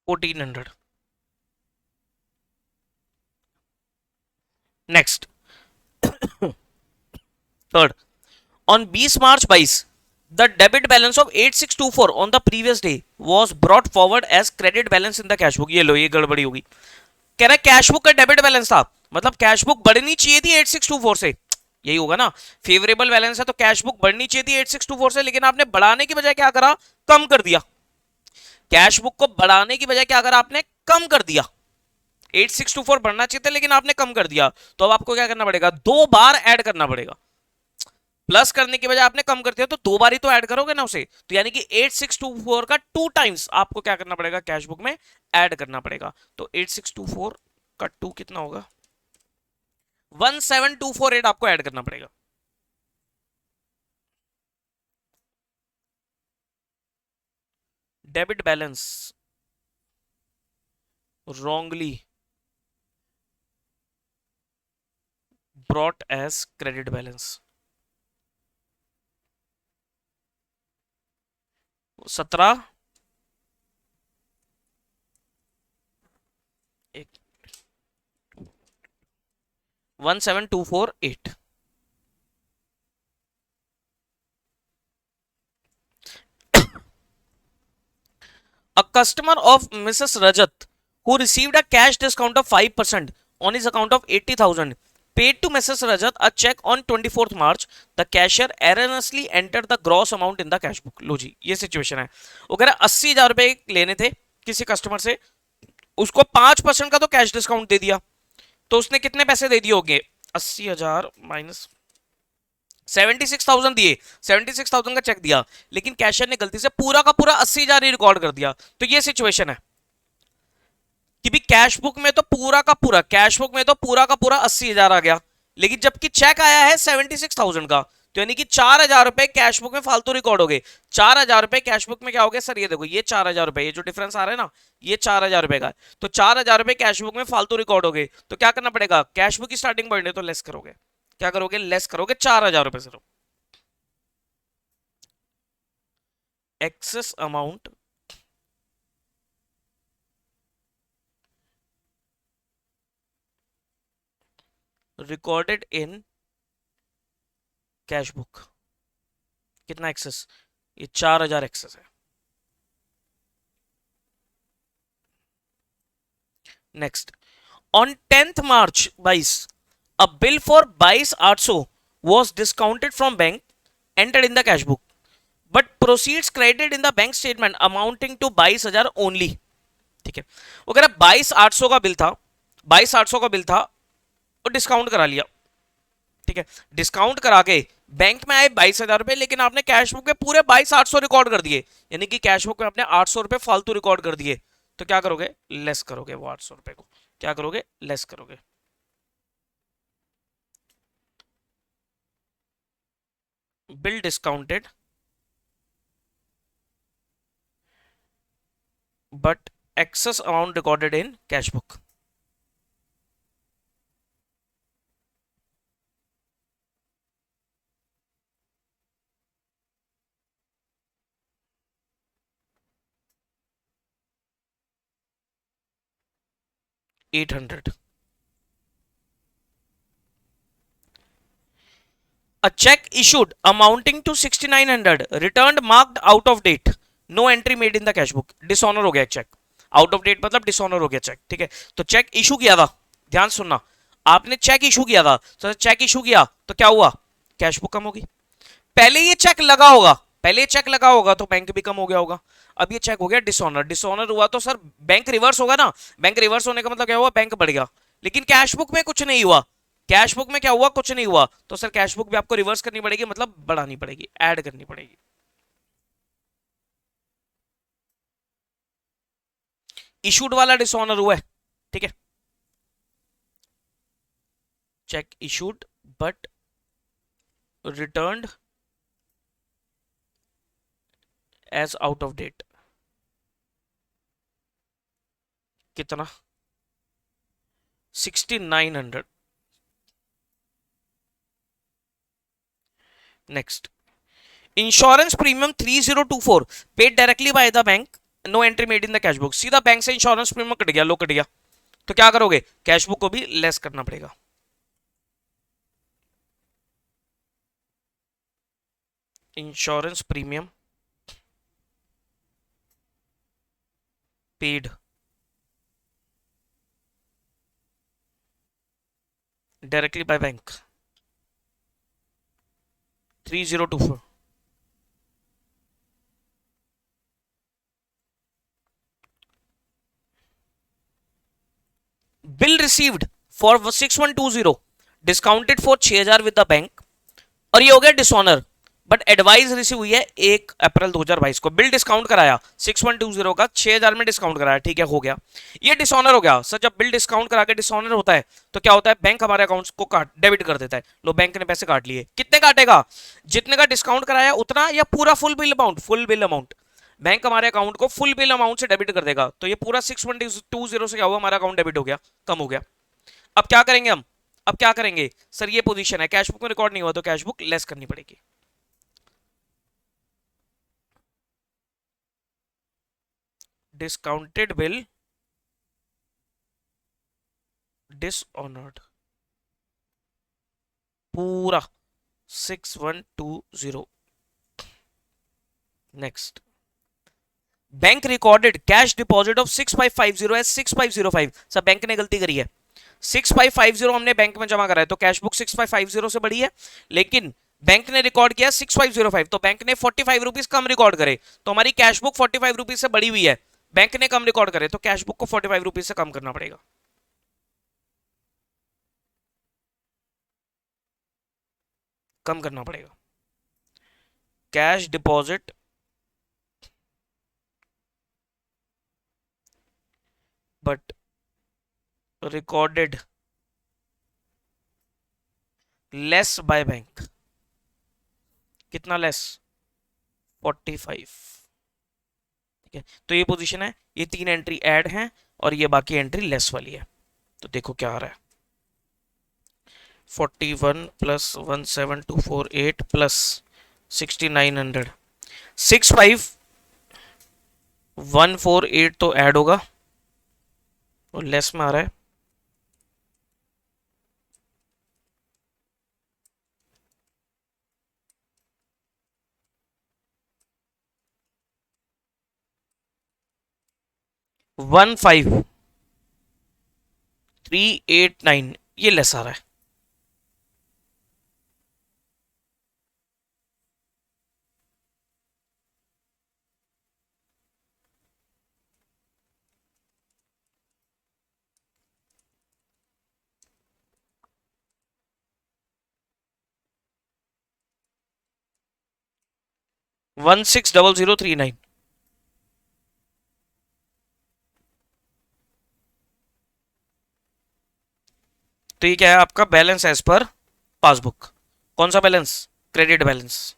$1,400। Next, third, on 20 March 22 the debit balance of 8624 on the previous day was brought forward as credit balance in the cash book। ये लो, ये गड़बड़ी होगी। कह रहा है कैश बुक का डेबिट बैलेंस था, मतलब कैश बुक बढ़नी चाहिए थी 8624 से, यही होगा ना। फेवरेबल बैलेंस है तो कैश बुक बढ़नी चाहिए थी 8624 से, लेकिन आपने बढ़ाने की बजाय क्या करा, कम कर दिया। कैश बुक को बढ़ाने की बजाय क्या करा आपने, कम कर दिया। 8624 बढ़ना चाहिए था लेकिन आपने कम कर दिया, तो अब आपको क्या करना पड़ेगा, 2 बार ऐड करना पड़ेगा। प्लस करने की बजाय आपने कम करते हो तो 2 बार ही तो ऐड करोगे ना उसे, तो यानी कि 8624 का 2 टाइम्स आपको क्या करना पड़ेगा, कैश बुक में ऐड करना पड़ेगा। तो 8624 का 2 कितना होगा, 17248 आपको ऐड करना पड़ेगा। Debit balance wrongly brought as credit balance, 17 17248। A customer of Mrs. Rajat who received a cash discount of 5% on his account of 80,000 paid to Mrs. Rajat a check on 24th March. The cashier erroneously entered the gross amount in the cash book। लो जी, ये सिचुएशन है। वो कह रहा 80,000 रुपए लेने थे किसी कस्टमर से, उसको 5% का तो कैश डिस्काउंट दे दिया, तो उसने कितने पैसे दे दिए होंगे, 80,000 माइनस 76,000 दिए, 76,000 का चेक दिया, लेकिन कैशियर ने गलती से पूरा का पूरा 80,000 ही रिकॉर्ड कर दिया। तो ये सिचुएशन है कि भी कैश बुक में तो पूरा का पूरा, कैश बुक में तो पूरा का पूरा 80,000 आ गया, लेकिन जबकि चेक आया है 76,000 का, तो यानी कि 4,000 रुपए कैश बुक में फालतू रिकॉर्ड हो गए। 4,000 रुपए कैश बुक में क्या हो गया सर, ये देखो, ये 4,000 रुपए, ये जो डिफरेंस आ रहा है ना, ये 4,000 रुपए का है, तो 4,000 रुपए कैश बुक में फालतू रिकॉर्ड हो गए। तो क्या करना पड़ेगा, कैश बुक की स्टार्टिंग पॉइंट है तो लेस करोगे, क्या करोगे, लेस करोगे 4,000 रुपए सिर्फ। Excess amount recorded in cash book, कितना एक्सेस, ये 4,000 एक्सेस है। Next, on 10th March 22 a bill for 22,800 was discounted from bank entered in the cash book but proceeds credit in the bank statement amounting to 22,000 only. ठीक है, वो कह रहा 22,800 का बिल था, 22,800 का बिल था और डिस्काउंट करा लिया। ठीक है, डिस्काउंट करा के बैंक में आए 22,000 रुपए, लेकिन आपने कैश बुक में पूरे 22,800 रिकॉर्ड कर दिए, यानी कि कैश बुक में आपने 800 रुपए फालतू रिकॉर्ड कर दिए। तो क्या करोगे, लेस करोगे वो 800 रुपए को, क्या करोगे, लेस करोगे। Bill discounted but excess amount recorded in cash book. $800. A check issued amounting to 6,900 returned marked out of date. No entry made in the cash book. Dishonor हो गया चेक। आउट ऑफ डेट मतलब डिसऑनर हो गया चेक। ठीक है, तो चेक इशू किया था, ध्यान सुनना, आपने चेक इशू किया था, तो चेक इशू किया तो क्या हुआ, कैश बुक कम होगी। पहले ये चेक लगा होगा, पहले ये चेक लगा होगा तो बैंक भी कम हो गया होगा। अब ये चेक हो गया डिसऑनर, डिसऑनर हुआ तो सर बैंक रिवर्स होगा ना, बैंक रिवर्स होने का मतलब क्या हुआ, बैंक बढ़ गया। लेकिन कैश बुक में कुछ नहीं हुआ, कैश बुक में क्या हुआ, कुछ नहीं हुआ, तो सर कैश बुक भी आपको रिवर्स करनी पड़ेगी, मतलब बढ़ानी पड़ेगी, ऐड करनी पड़ेगी। इशूड वाला डिसऑनर हुआ है। ठीक है, cheque issued but returned as out of date. कितना, 6,900। Next, insurance premium 3024 paid directly by the bank, no entry made in the cash book. सीधा बैंक से इंश्योरेंस प्रीमियम कट गया, लो कट गया, तो क्या करोगे, कैश बुक को भी लेस करना पड़ेगा। Insurance premium paid directly by bank 3024। Bill received for 6120 discounted for 6,000 with the bank, और ये हो गया डिसऑनर, बट एडवाइस रिसीव हुई है 1 अप्रैल 2022 को। बिल डिस्काउंट कराया 6120 का, 6,000 में डिस्काउंट कराया, ठीक है, हो गया, ये डिसऑनर हो गया। सर जब बिल डिस्काउंट करा के डिसऑनर होता है तो क्या होता है, बैंक हमारे अकाउंट को काट डेबिट कर देता है। लो बैंक ने पैसे काट लिए, कितने काटेगा, जितने का डिस्काउंट कराया उतना, या पूरा full bill amount, full bill amount. Bank हमारे अकाउंट को फुल बिल अमाउंट से डेबिट कर देगा, तो ये पूरा 6120 से क्या हुआ, हमारा अकाउंट डेबिट हो गया, कम हो गया। अब क्या करेंगे हम, अब क्या करेंगे, सर ये पोजीशन है, कैश बुक में रिकॉर्ड नहीं हुआ तो कैश बुक लेस करनी पड़ेगी। डिस्काउंटेड बिल डिसऑनर्ड, पूरा 6120। Next, bank recorded cash deposit of 6550 as 6505। सब बैंक ने गलती करी है, 6550 हमने बैंक में जमा करा है, तो कैश बुक 6550 से बड़ी है, लेकिन बैंक ने रिकॉर्ड किया 6505, तो बैंक ने 45 रुपीज कम रिकॉर्ड करे, तो हमारी कैश बुक 45 रुपीज से बड़ी हुई है, बैंक ने कम रिकॉर्ड करे, तो कैश बुक को 45 रुपीज से कम करना पड़ेगा। कम करना पड़ेगा। Cash deposit but recorded less by bank, कितना लेस, 45। ठीक है, तो ये पोजीशन है, ये 3 एंट्री ऐड हैं और ये बाकी एंट्री लेस वाली है। तो देखो क्या आ रहा है, 41 प्लस 17248 प्लस 6,900, 65,148 तो ऐड होगा और लेस में आ रहा है 15,389, ये लेस आ रहा है। 160039। तो ये क्या है आपका बैलेंस एज पर पासबुक। कौन सा बैलेंस? Credit balance.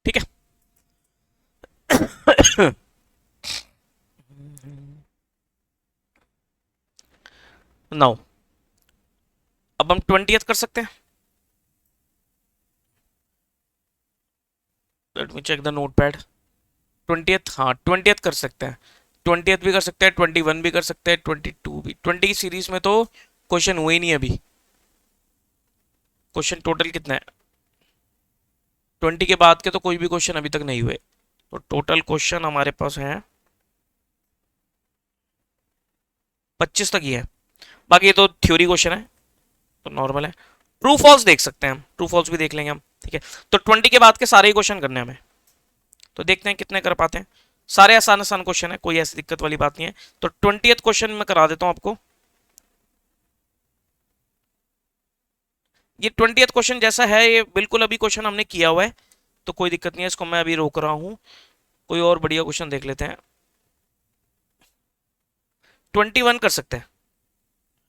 ठीक है। नाउ अब हम 20th कर सकते हैं। Let me check the notepad. 20th, हाँ 20th कर सकते हैं। 20th भी कर सकते हैं, 21 भी कर सकते हैं, 22 भी। 20 सीरीज में तो क्वेश्चन हुए ही नहीं अभी। क्वेश्चन टोटल कितना है? 20 के बाद के तो कोई भी क्वेश्चन अभी तक नहीं हुए। तो टोटल क्वेश्चन हमारे पास है 25 तक ही है। बाकी ये तो थ्योरी क्वेश्चन है तो नॉर्मल है। ट्रू फॉल्स देख सकते हैं हम, ट्रू फॉल्स भी देख लेंगे हम। ठीक है, तो 20 के बाद के सारे ही क्वेश्चन करने हैं हमें। तो देखते हैं कितने कर पाते हैं। सारे आसान आसान क्वेश्चन है, कोई ऐसी दिक्कत वाली बात नहीं है। तो 20th क्वेश्चन में करा देता हूं आपको। ये 20th क्वेश्चन जैसा है, ये बिल्कुल अभी क्वेश्चन हमने किया हुआ है, तो कोई दिक्कत नहीं है। इसको मैं अभी रोक रहा हूं। कोई और बढ़िया क्वेश्चन देख लेते हैं। 21 कर सकते हैं।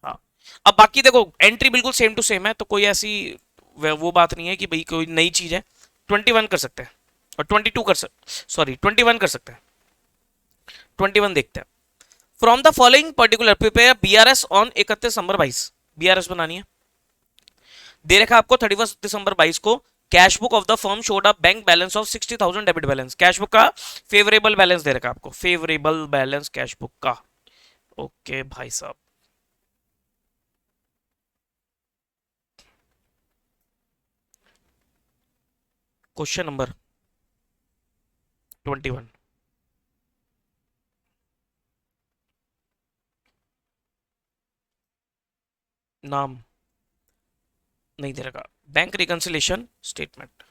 हाँ, अब बाकी देखो एंट्री बिल्कुल सेम टू सेम है, तो कोई ऐसी वो बात नहीं है कि भाई कोई नई चीज है। 21 कर सकते हैं और 22 कर सकते, सॉरी 21 कर सकते हैं। 21 देखते हैं। From the following particular prepare BRS on 31 December 22। BRS बनानी है। दे रखा आपको 31 दिसंबर 22 को cash book of the firm showed a bank balance of 60,000 debit balance. Cash book का फेवरेबल बैलेंस दे रखा आपको, फेवरेबल बैलेंस कैश बुक का। ओके भाई साहब, क्वेश्चन नंबर 21। नाम नहीं दे रखा। Bank reconciliation statement.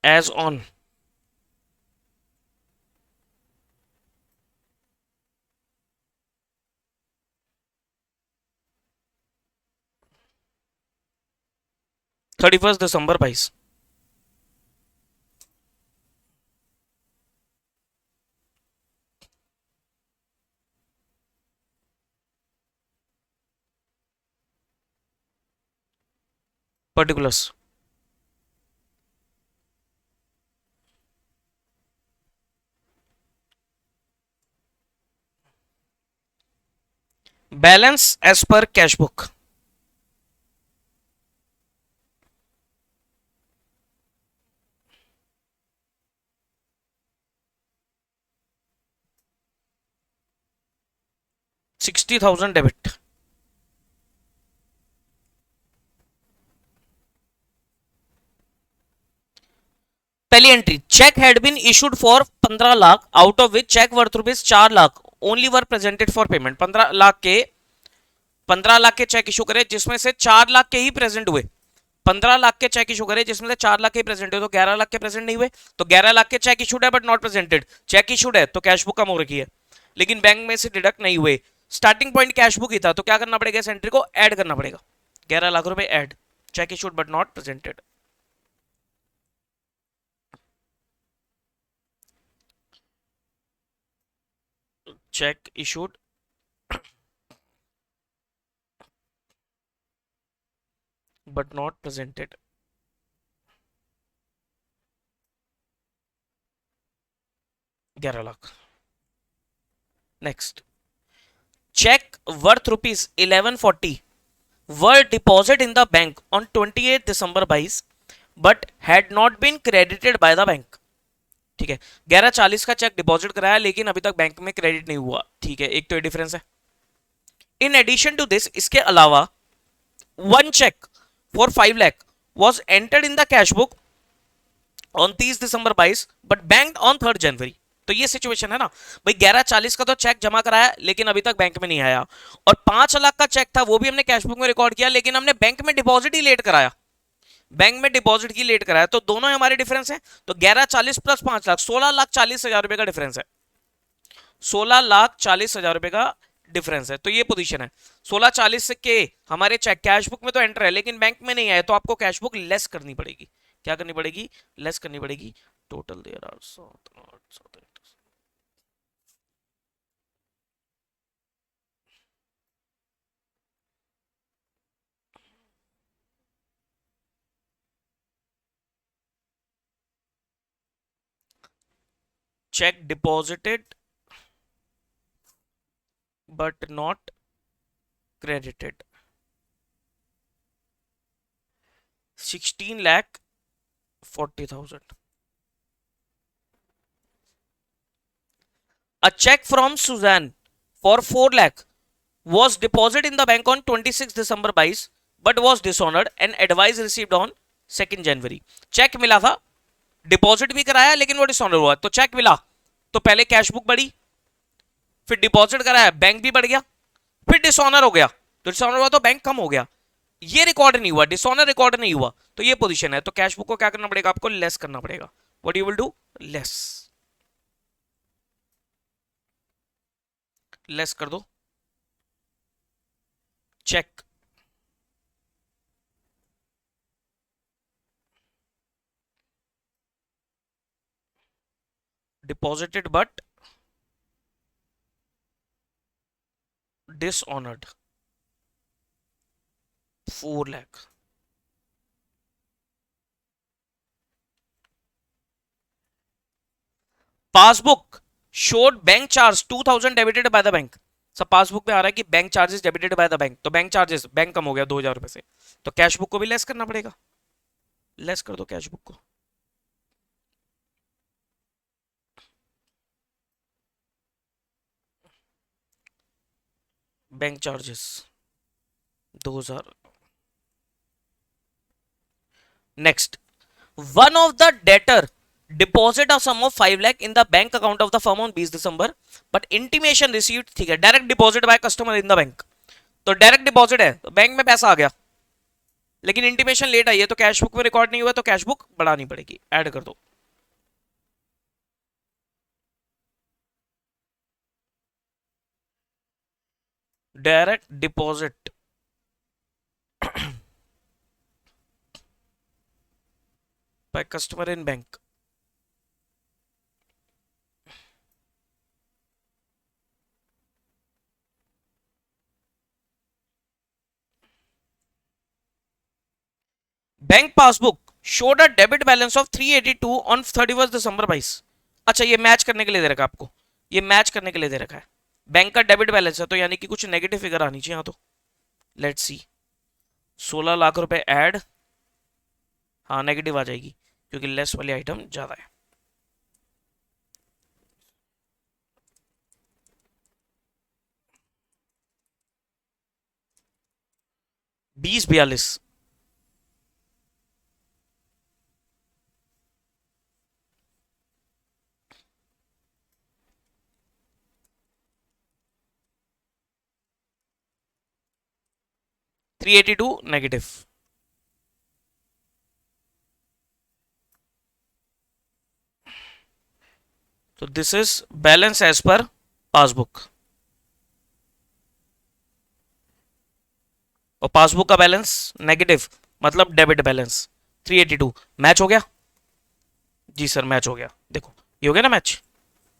As on 31 December 22। Particulars. Balance as per cash book. $60,000 debit. पहली entry, cheque had been issued for 15 lakh, out of which cheque worth ₹4 lakh only were presented for payment. 15 lakh के चेक इशू करे जिसमें से 4 लाख के ही प्रेजेंट हुए। 15 लाख के चेक इशू करे जिसमें से 4 लाख के प्रेजेंट हुए, तो 11 लाख के प्रेजेंट नहीं हुए। तो 11 लाख के चेक इशूड है but not presented. Cheque issued है तो कैश बुक कम हो रखी है, लेकिन बैंक में से डिडक्ट नहीं हुए। स्टार्टिंग पॉइंट कैश बुक ही था, तो क्या करना पड़ेगा? इस एंट्री को ऐड करना पड़ेगा। 11 लाख रुपए add, check issued but not presented. Cheque issued but not presented, 11 lakh. Next, check worth ₹1140 were deposited in the bank on 28 December 22 but had not been credited by the bank। ठीक है, 1140 का चेक डिपॉजिट कराया लेकिन अभी तक बैंक में क्रेडिट नहीं हुआ। ठीक है, एक तो ये डिफरेंस है। इन एडिशन टू दिस, इसके अलावा one cheque for 5 lakh was entered in the cash book on 30 December 22 but banked on 3rd January। तो ये सिचुएशन है ना भाई। 11:40 का तो चेक जमा कराया लेकिन अभी तक बैंक में नहीं आया, और 5 लाख का चेक था वो भी हमने कैशबुक में रिकॉर्ड किया लेकिन हमने बैंक में डिपॉजिट ही लेट कराया, बैंक में डिपॉजिट की लेट कराया, तो दोनों हमारे डिफरेंस है। तो 11:40 प्लस 5 लाख, 16,40,000 रुपए का डिफरेंस है। 16,40,000 रुपए का डिफरेंस है। तो ये पोजीशन है 16:40 के हमारे चेक कैशबुक में तो एंटर है लेकिन बैंक में नहीं आया, तो आपको कैशबुक लेस करनी पड़ेगी। क्या करनी पड़ेगी? लेस करनी पड़ेगी। Total there are 7, 8, 7, 8। check deposited but not credited, 16,40,000. A check from Suzanne for 4 lakh was deposited in the bank on 26 December 22 but was dishonored and advice received on 2 January. Check मिला था, डिपॉजिट भी कराया लेकिन वो डिसऑनर हुआ, तो चेक मिला तो पहले कैश बुक बढ़ी, फिर डिपॉजिट कराया बैंक भी बढ़ गया, फिर डिसऑनर हो गया, तो डिसऑनर हुआ तो बैंक कम हो गया, ये रिकॉर्ड नहीं हुआ, डिसऑनर रिकॉर्ड नहीं हुआ, तो ये पोजीशन है। तो कैश बुक को क्या करना पड़ेगा? आपको लेस करना पड़ेगा। What you will do? Less, less कर दो। Check deposited but dishonoured 4 lakh. Passbook showed bank charge 2,000 debited bye the bank. सब पासबुक में आ रहा है कि bank charges debited bye the bank, तो बैंक चार्जेस बैंक कम हो गया 2,000 रुपए से, तो कैश बुक को भी लेस करना पड़ेगा। लेस कर दो कैश बुक को। Bank charges 2,000। Next, one of the debtor deposit a sum of 5 lakh in the bank account of the firm on 20 December but intimation received, ठीक है, direct deposit by customer in the bank, तो डायरेक्ट डिपॉजिट है तो बैंक में पैसा आ गया लेकिन इंटीमेशन लेट आई है, तो कैश बुक में रिकॉर्ड नहीं हुआ, तो कैश बुक बढ़ानी पड़ेगी, ऐड कर दो। Direct deposit by customer in bank. Bank passbook showed a debit balance of 382 on 31 दिसंबर 22। अच्छा, ये मैच करने के लिए दे रखा है आपको, ये मैच करने के लिए दे रखा है। बैंक का डेबिट बैलेंस है तो यानी कि कुछ नेगेटिव फिगर आनी चाहिए। हाँ, तो लेट्स सी, 16 लाख रुपए ऐड, हाँ नेगेटिव आ जाएगी क्योंकि लेस वाली आइटम ज्यादा है। 2042 382 नेगेटिव। तो this is balance as per passbook, और पासबुक का बैलेंस नेगेटिव मतलब डेबिट बैलेंस 382। मैच हो गया? जी सर मैच हो गया। देखो ये हो गया ना मैच,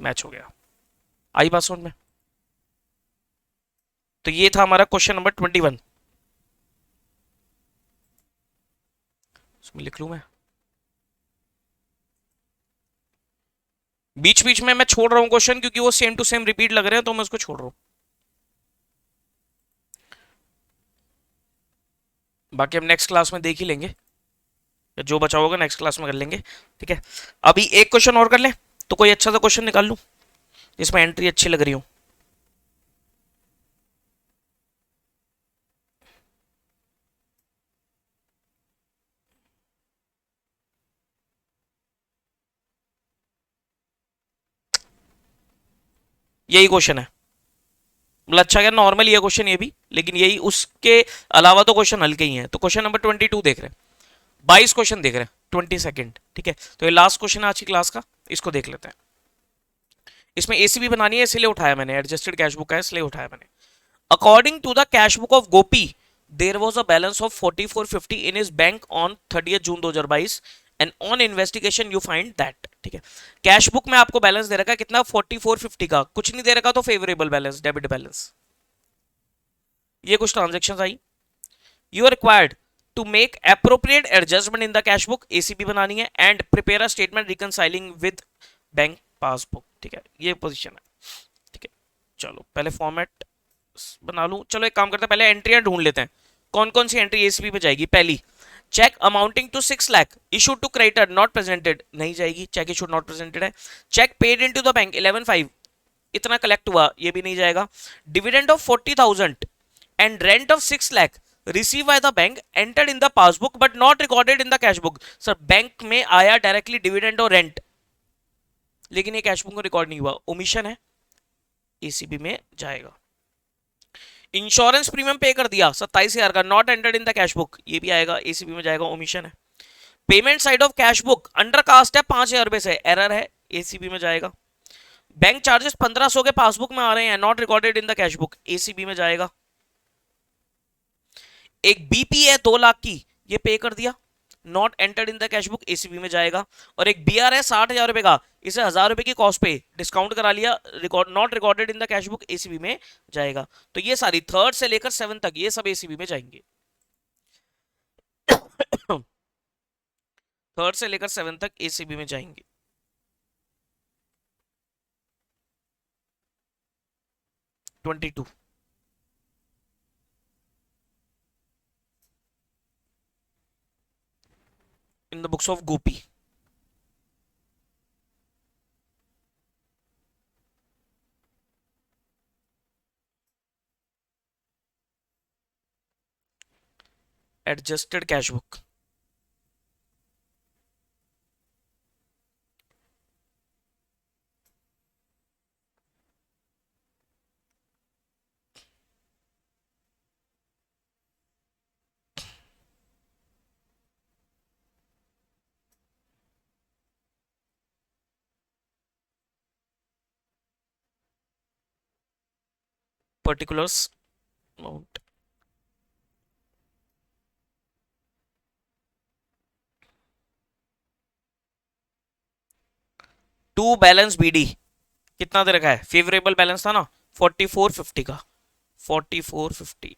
मैच हो गया। आई बात समझ में? तो ये था हमारा क्वेश्चन नंबर 21। इसमें लिख लूं मैं, बीच बीच में मैं छोड़ रहा हूं क्वेश्चन क्योंकि वो सेम टू सेम रिपीट लग रहे हैं, तो मैं उसको छोड़ रहा हूं। बाकी हम नेक्स्ट क्लास में देख ही लेंगे, या जो बचा होगा नेक्स्ट क्लास में कर लेंगे। ठीक है, अभी एक क्वेश्चन और कर लें, तो कोई अच्छा सा क्वेश्चन निकाल लूं जिसमें एंट्री अच्छी लग रही हो। यही क्वेश्चन है, मतलब अच्छा क्या नॉर्मल ये क्वेश्चन ये भी, लेकिन यही, उसके अलावा तो क्वेश्चन हल्के ही हैं। तो क्वेश्चन नंबर 22 देख रहे हैं, 22 क्वेश्चन देख रहे हैं, 22। ठीक है, तो ये लास्ट क्वेश्चन है आज की क्लास का, इसको देख लेते हैं। इसमें एसीबी बनानी है इसलिए उठाया मैंने, एडजस्टेड कैश बुक है इसलिए उठाया मैंने। According to the cash book of Gopi there was a balance of 4450 in his bank on 30 June 2022 and on investigation you find that. ठीक है, कैश बुक में आपको बैलेंस दे रखा है कितना, 4450 का, कुछ नहीं दे रखा तो फेवरेबल बैलेंस, डेबिट बैलेंस। ये कुछ ट्रांजेक्शन आई। You are required to make appropriate adjustment in the cash book, ACB बनानी है, and prepare a statement reconciling with bank passbook. ठीक है, ये पोजीशन है। ठीक है, चलो पहले फॉर्मेट बना लूं। चलो एक काम करते हैं, पहले एंट्रियां ढूंढ लेते हैं, कौन कौन सी एंट्री एसीबी पे जाएगी। पहली, cheque amounting to 6 lakh issued to creditor not presented, नहीं जाएगी, चेक इशूड नॉट प्रेजेंटेड है। Cheque paid into the bank 11/5, इतना कलेक्ट हुआ, ये भी नहीं जाएगा। Dividend of 40,000 and rent of 6 lakh receive by the bank entered in the passbook but not recorded in the cash book. Sir bank में आया डायरेक्टली डिविडेंड और रेंट, लेकिन ये कैश बुक में रिकॉर्ड नहीं हुआ, ओमिशन है, एसीबी में जाएगा। इंश्योरेंस प्रीमियम पे कर दिया 27,000 का, not entered in the cash book, ये भी आएगा, एसीबी में जाएगा, ओमिशन है। Payment side of cash book under cast है 5,000 रुपए से, एरर है, एसीबी में जाएगा। बैंक चार्जेस 1500 के पासबुक में आ रहे हैं, not recorded in the cash book, ACB में जाएगा। एक बीपी है 2 लाख की, ये पे कर दिया, not entered in the cash book, ACB में जाएगा। और एक बीआर है 60,000 रुपए का, इसे 1000 रुपए की कॉस्ट पे डिस्काउंट करा लिया, record not recorded in the cash book, ACB में जाएगा। तो ये सारी 3rd से लेकर 7 तक ये सब एसीबी में जाएंगे। 3rd से लेकर 7 तक एसीबी में जाएंगे। Twenty two, in the books of Gopi. Adjusted cash book. Particulars amount. To balance BD कितना दे रखा है, फेवरेबल बैलेंस था ना 4450 का, 4450।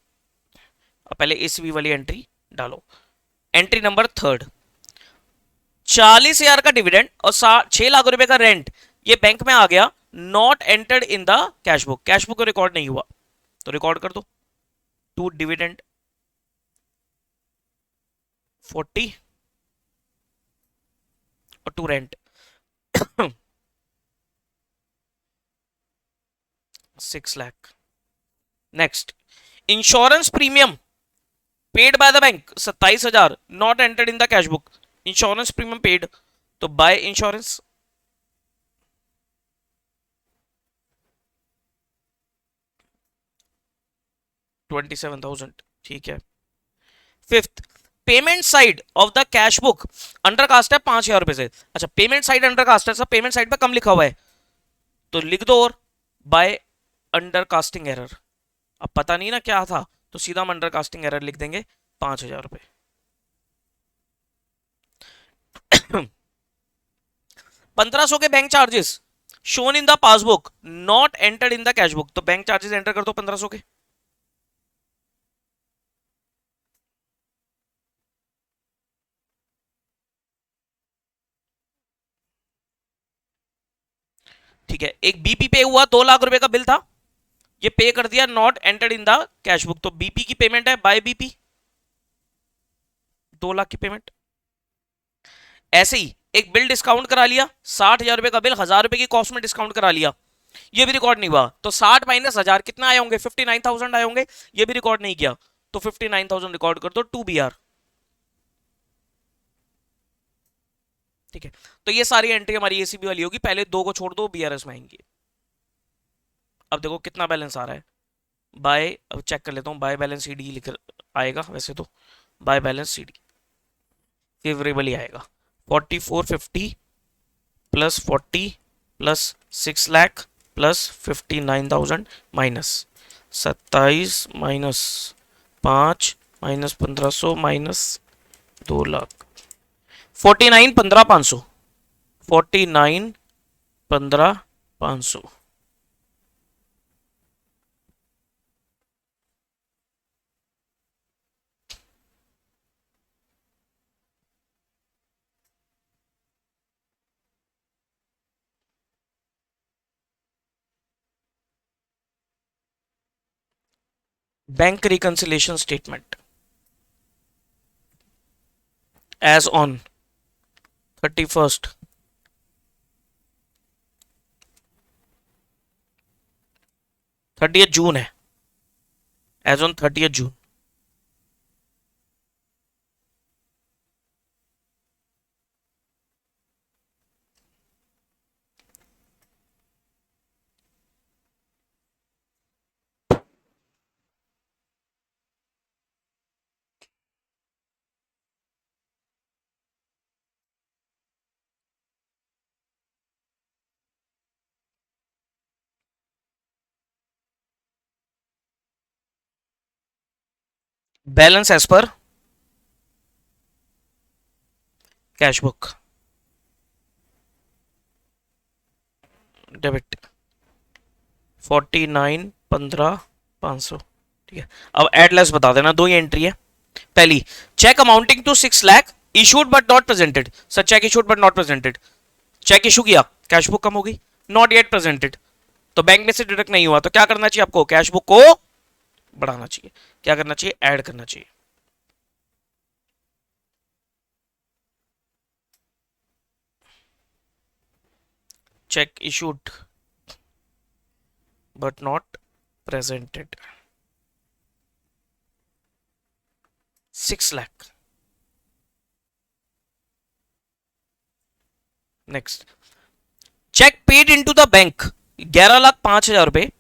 अब पहले एसीबी वाली एंट्री डालो। एंट्री नंबर 3rd, 40,000 का डिविडेंड और 6 लाख रुपए का रेंट, ये बैंक में आ गया, not entered in the cash book, cash book को रिकॉर्ड नहीं हुआ, तो रिकॉर्ड कर दो। टू डिविडेंड 40 और to rent 6 lakh. Next, insurance premium paid by the bank 27,000, not entered in the cash book, insurance premium paid, तो बाय इंश्योरेंस। $27,000, ठीक है। 5th, payment side of the cash book under cast है 5,000 रुपए से। अच्छा, पेमेंट साइड अंडर कास्ट है, सब पेमेंट साइड पे कम लिखा हुआ है, तो लिख दो और बाय अंडर कास्टिंग एरर। अब पता नहीं ना क्या था, तो सीधा हम अंडर कास्टिंग एरर लिख देंगे, 5,000 रुपए। 1500 के bank charges shown in the passbook not entered in the cash book, तो बैंक चार्जेस एंटर कर दो 1500 के। ठीक है, एक बीपी पे हुआ 2 लाख रुपए का बिल था, ये पे कर दिया, not entered in the cash book, तो बीपी की पेमेंट है, बाय बीपी 2 लाख की पेमेंट। ऐसे ही एक बिल डिस्काउंट करा लिया, 60,000 रुपए का बिल 1000 रुपए की कॉस्ट में डिस्काउंट करा लिया, ये भी रिकॉर्ड नहीं हुआ, तो 60 माइनस 1000 कितना आए होंगे, 59,000 आए होंगे, ये भी रिकॉर्ड नहीं किया, तो 59,000 रिकॉर्ड कर दो, 2 BR। ठीक है, तो ये सारी एंट्री हमारी एसीबी वाली होगी, पहले 2 को छोड़ दो, बीआरएस में आएंगे। अब देखो कितना बैलेंस आ रहा है बाय, अब चेक कर लेता हूँ, बाय बैलेंस सी डी लिख आएगा वैसे तो, by balance c d favourable ही आएगा। 4450 plus 40 plus 6 lakh plus 59,000 minus 27 minus 5 minus 1500 minus 2 lakh. 49 15 500, 49 15 500। Bank reconciliation statement as on 31st 30 June है, as on 30 June. Balance as per cash book debit 49 15 500। ठीक है, अब एडलेस बता देना, दो ही एंट्री है। पहली, cheque amounting to 6 lakh issued but not presented. Sir cheque issued but not presented, cheque issue किया, कैश बुक कम हो गई, नॉट येट प्रेजेंटेड, तो बैंक में से डिडक्ट नहीं हुआ, तो क्या करना चाहिए आपको, कैश बुक को बढ़ाना चाहिए, क्या करना चाहिए, ऐड करना चाहिए। Cheque issued but not presented 6 lakh. Next, cheque paid into the bank 11,05,000 रुपए,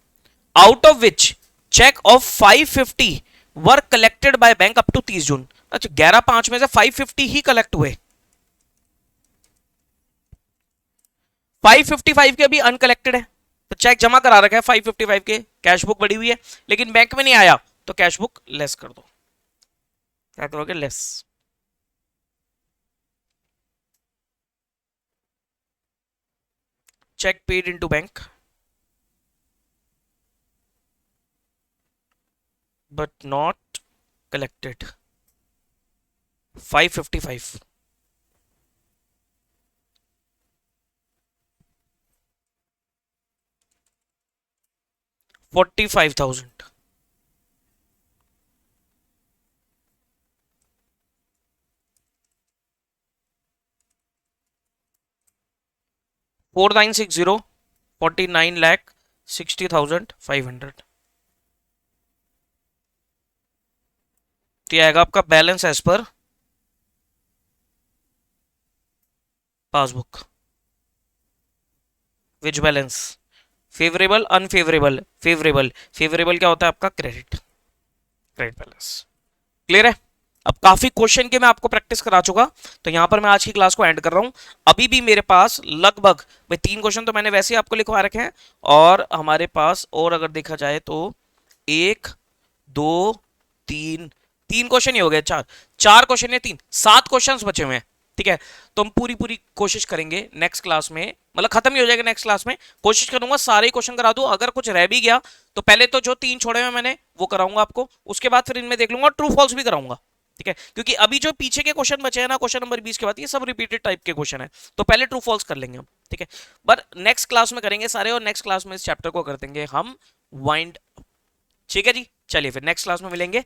out of which cheque of 550 were collected by bank up to 30 June. अच्छा, 11/5 में से 550 ही कलेक्ट हुए, 555 के अभी अनकलेक्टेड है, तो चेक जमा करा रखा है 555 के, कैश बुक बढ़ी हुई है, लेकिन बैंक में नहीं आया, तो कैश बुक लेस कर दो। क्या करोगे, less. Cheque paid into bank but not collected 555, 45,000। 4960 49,60,500। तो आएगा आपका balance as per passbook. Which balance, favourable unfavourable, favourable, favourable क्या होता है आपका, क्रेडिट, क्रेडिट बैलेंस। क्लियर है। अब काफी क्वेश्चन के मैं आपको प्रैक्टिस करा चुका, तो यहां पर मैं आज की क्लास को एंड कर रहा हूं। अभी भी मेरे पास लगभग भाई 3 क्वेश्चन तो मैंने वैसे ही आपको लिखवा रखे हैं, और हमारे पास और अगर देखा जाए तो 1 2 3 3 क्वेश्चन ही हो गए, 4 4 क्वेश्चन या 7 क्वेश्चन बचे हुए हैं। ठीक है, तो हम पूरी पूरी कोशिश करेंगे नेक्स्ट क्लास में, मतलब खत्म ही हो जाएगा नेक्स्ट क्लास में, कोशिश करूंगा सारे क्वेश्चन करा दूं। अगर कुछ रह भी गया तो पहले तो जो 3 छोड़े हुए मैंने वो कराऊंगा आपको, उसके बाद फिर इनमें देख लूंगा, ट्रू फॉल्स भी कराऊंगा। ठीक है, क्योंकि अभी जो पीछे के क्वेश्चन बचे हैं ना, क्वेश्चन नंबर 20 के बाद, ये सब रिपीटेड टाइप के क्वेश्चन है, तो पहले ट्रू फॉल्स कर लेंगे हम। ठीक है, पर नेक्स्ट क्लास में करेंगे सारे, और नेक्स्ट क्लास में इस चैप्टर को कर देंगे हम वाइंड। ठीक है जी, चलिए फिर नेक्स्ट क्लास में मिलेंगे।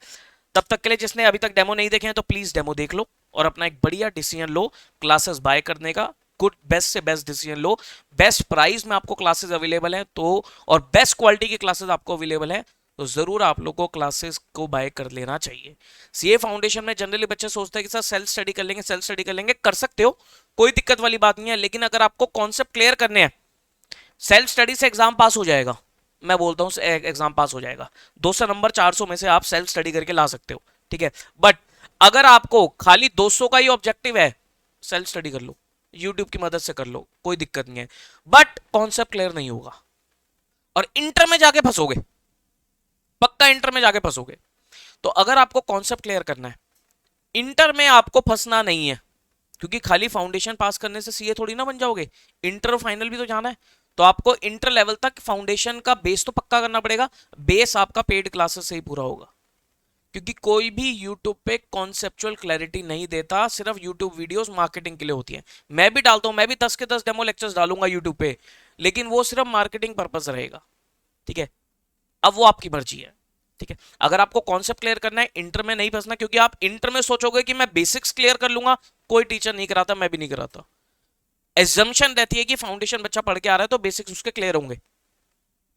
तब तक के लिए जिसने अभी तक डेमो नहीं देखे हैं तो प्लीज डेमो देख लो, और अपना एक बढ़िया डिसीजन लो क्लासेस बाय करने का। गुड बेस्ट से बेस्ट डिसीजन लो, बेस्ट प्राइस में आपको क्लासेस अवेलेबल है, तो और बेस्ट क्वालिटी की क्लासेस आपको अवेलेबल है, तो जरूर आप लोगों को क्लासेस को बाय कर लेना चाहिए। सीए फाउंडेशन में जनरली बच्चे सोचते हैं कि सर सेल्फ स्टडी कर लेंगे, सेल्फ स्टडी कर लेंगे, कर सकते हो, कोई दिक्कत वाली बात नहीं है, लेकिन अगर आपको कॉन्सेप्ट क्लियर करने हैं, सेल्फ स्टडी से एग्जाम पास हो जाएगा, मैं बोलता हूँ एग्जाम पास हो जाएगा। 200 नंबर 400 में से आप सेल्फ स्टडी करके ला सकते हो, ठीक है। बट अगर आपको खाली 200 का ही ऑब्जेक्टिव है, सेल्फ स्टडी कर लो, यूट्यूब की मदद से कर लो, कोई दिक्कत नहीं है, बट कॉन्सेप्ट क्लियर नहीं होगा और इंटर में जाके फंसोगे, पक्का इंटर में जाके फंसोगे। तो अगर आपको कॉन्सेप्ट क्लियर करना है, इंटर में आपको फंसना नहीं है, क्योंकि खाली फाउंडेशन पास करने से सीए थोड़ी ना बन जाओगे, इंटर फाइनल भी तो जाना है। तो आपको इंटर लेवल तक फाउंडेशन का बेस तो पक्का करना पड़ेगा। बेस आपका पेड क्लासेस से ही पूरा होगा, क्योंकि कोई भी यूट्यूब पे कॉन्सेप्चुअल क्लैरिटी नहीं देता, सिर्फ यूट्यूब वीडियोस मार्केटिंग के लिए होती है। मैं भी डालता हूं, मैं भी 10 के 10 डेमो लेक्चर्स डालूंगा यूट्यूब पे, लेकिन वो सिर्फ मार्केटिंग पर्पस रहेगा, ठीक है। अब वो आपकी मर्जी है, ठीक है। अगर आपको कॉन्सेप्ट क्लियर करना है, इंटर में नहीं फंसना, क्योंकि आप इंटर में सोचोगे कि मैं बेसिक्स क्लियर कर लूंगा, कोई टीचर नहीं कराता, मैं भी नहीं कराता। एजम्पशन रहती है कि फाउंडेशन बच्चा पढ़ के आ रहा है तो बेसिक्स उसके क्लियर होंगे,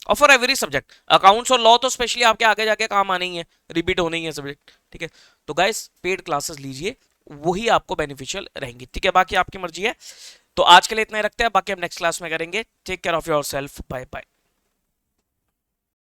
और फॉर एवरी सब्जेक्ट, अकाउंट्स और लॉ तो स्पेशली आपके आगे जाके काम आने ही है, रिपीट होने ही है सब्जेक्ट, ठीक है। तो गाइस पेड क्लासेस लीजिए, वही आपको बेनिफिशियल रहेंगी, ठीक है। बाकी आपकी मर्जी है। तो आज के लिए इतना ही रखते हैं, बाकी हम नेक्स्ट क्लास में करेंगे। Take care of yourself, bye bye.